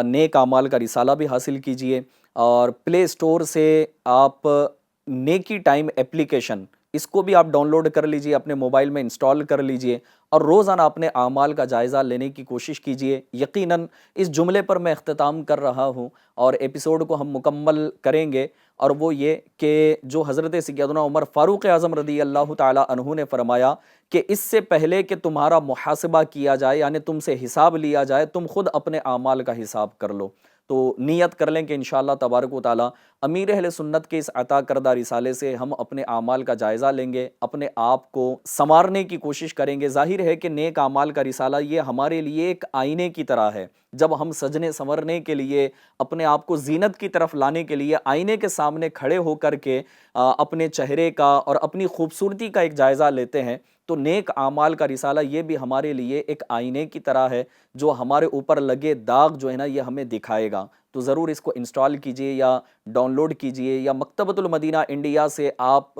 نیک اعمال کا رسالہ بھی حاصل کیجئے، اور پلے اسٹور سے آپ نیکی ٹائم اپلیکیشن اس کو بھی آپ ڈاؤن لوڈ کر لیجئے، اپنے موبائل میں انسٹال کر لیجئے، اور روزانہ اپنے اعمال کا جائزہ لینے کی کوشش کیجئے۔ یقیناً اس جملے پر میں اختتام کر رہا ہوں، اور ایپیسوڈ کو ہم مکمل کریں گے، اور وہ یہ کہ جو حضرت سیدنا عمر فاروق اعظم رضی اللہ تعالی عنہ نے فرمایا کہ اس سے پہلے کہ تمہارا محاسبہ کیا جائے، یعنی تم سے حساب لیا جائے، تم خود اپنے اعمال کا حساب کر لو۔ تو نیت کر لیں کہ انشاءاللہ تبارک و تعالی امیر اہل سنت کے اس عطا کردہ رسالے سے ہم اپنے اعمال کا جائزہ لیں گے، اپنے آپ کو سنوارنے کی کوشش کریں گے۔ ظاہر ہے کہ نیک اعمال کا رسالہ یہ ہمارے لیے ایک آئینے کی طرح ہے۔ جب ہم سجنے سنورنے کے لیے، اپنے آپ کو زینت کی طرف لانے کے لیے آئینے کے سامنے کھڑے ہو کر کے اپنے چہرے کا اور اپنی خوبصورتی کا ایک جائزہ لیتے ہیں، تو نیک اعمال کا رسالہ یہ بھی ہمارے لیے ایک آئینے کی طرح ہے، جو ہمارے اوپر لگے داغ جو ہے نا یہ ہمیں دکھائے گا۔ تو ضرور اس کو انسٹال کیجئے یا ڈاؤن لوڈ کیجئے، یا مکتبۃ المدینہ انڈیا سے آپ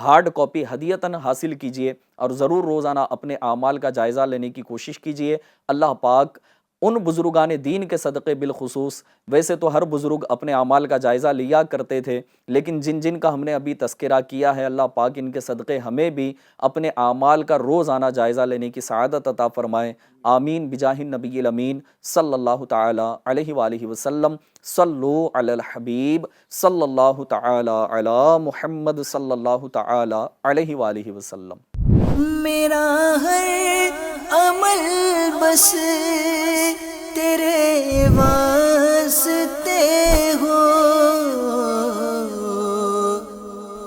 ہارڈ کاپی ہدیتاً حاصل کیجئے، اور ضرور روزانہ اپنے اعمال کا جائزہ لینے کی کوشش کیجئے۔ اللہ پاک ان بزرگان دین کے صدقے بالخصوص، ویسے تو ہر بزرگ اپنے اعمال کا جائزہ لیا کرتے تھے، لیکن جن کا ہم نے ابھی تذکرہ کیا ہے، اللہ پاک ان کے صدقے ہمیں بھی اپنے اعمال کا روزانہ جائزہ لینے کی سعادت عطا فرمائے۔ آمین بجاہ النبی الامین صلی اللہ تعالی علیہ وآلہ وسلم۔ صلو علی الحبیب صلی اللہ تعالی علی محمد صلی اللہ تعالی علیہ وآلہ وسلم۔ میرا ہر عمل بس تیرے واسطے ہو،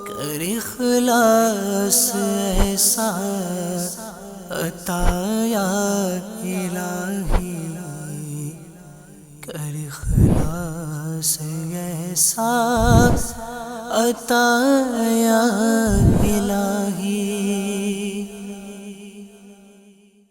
کر اخلاص ایسا عطا یا الہی، کر اخلاص ایسا عطا یا الہی۔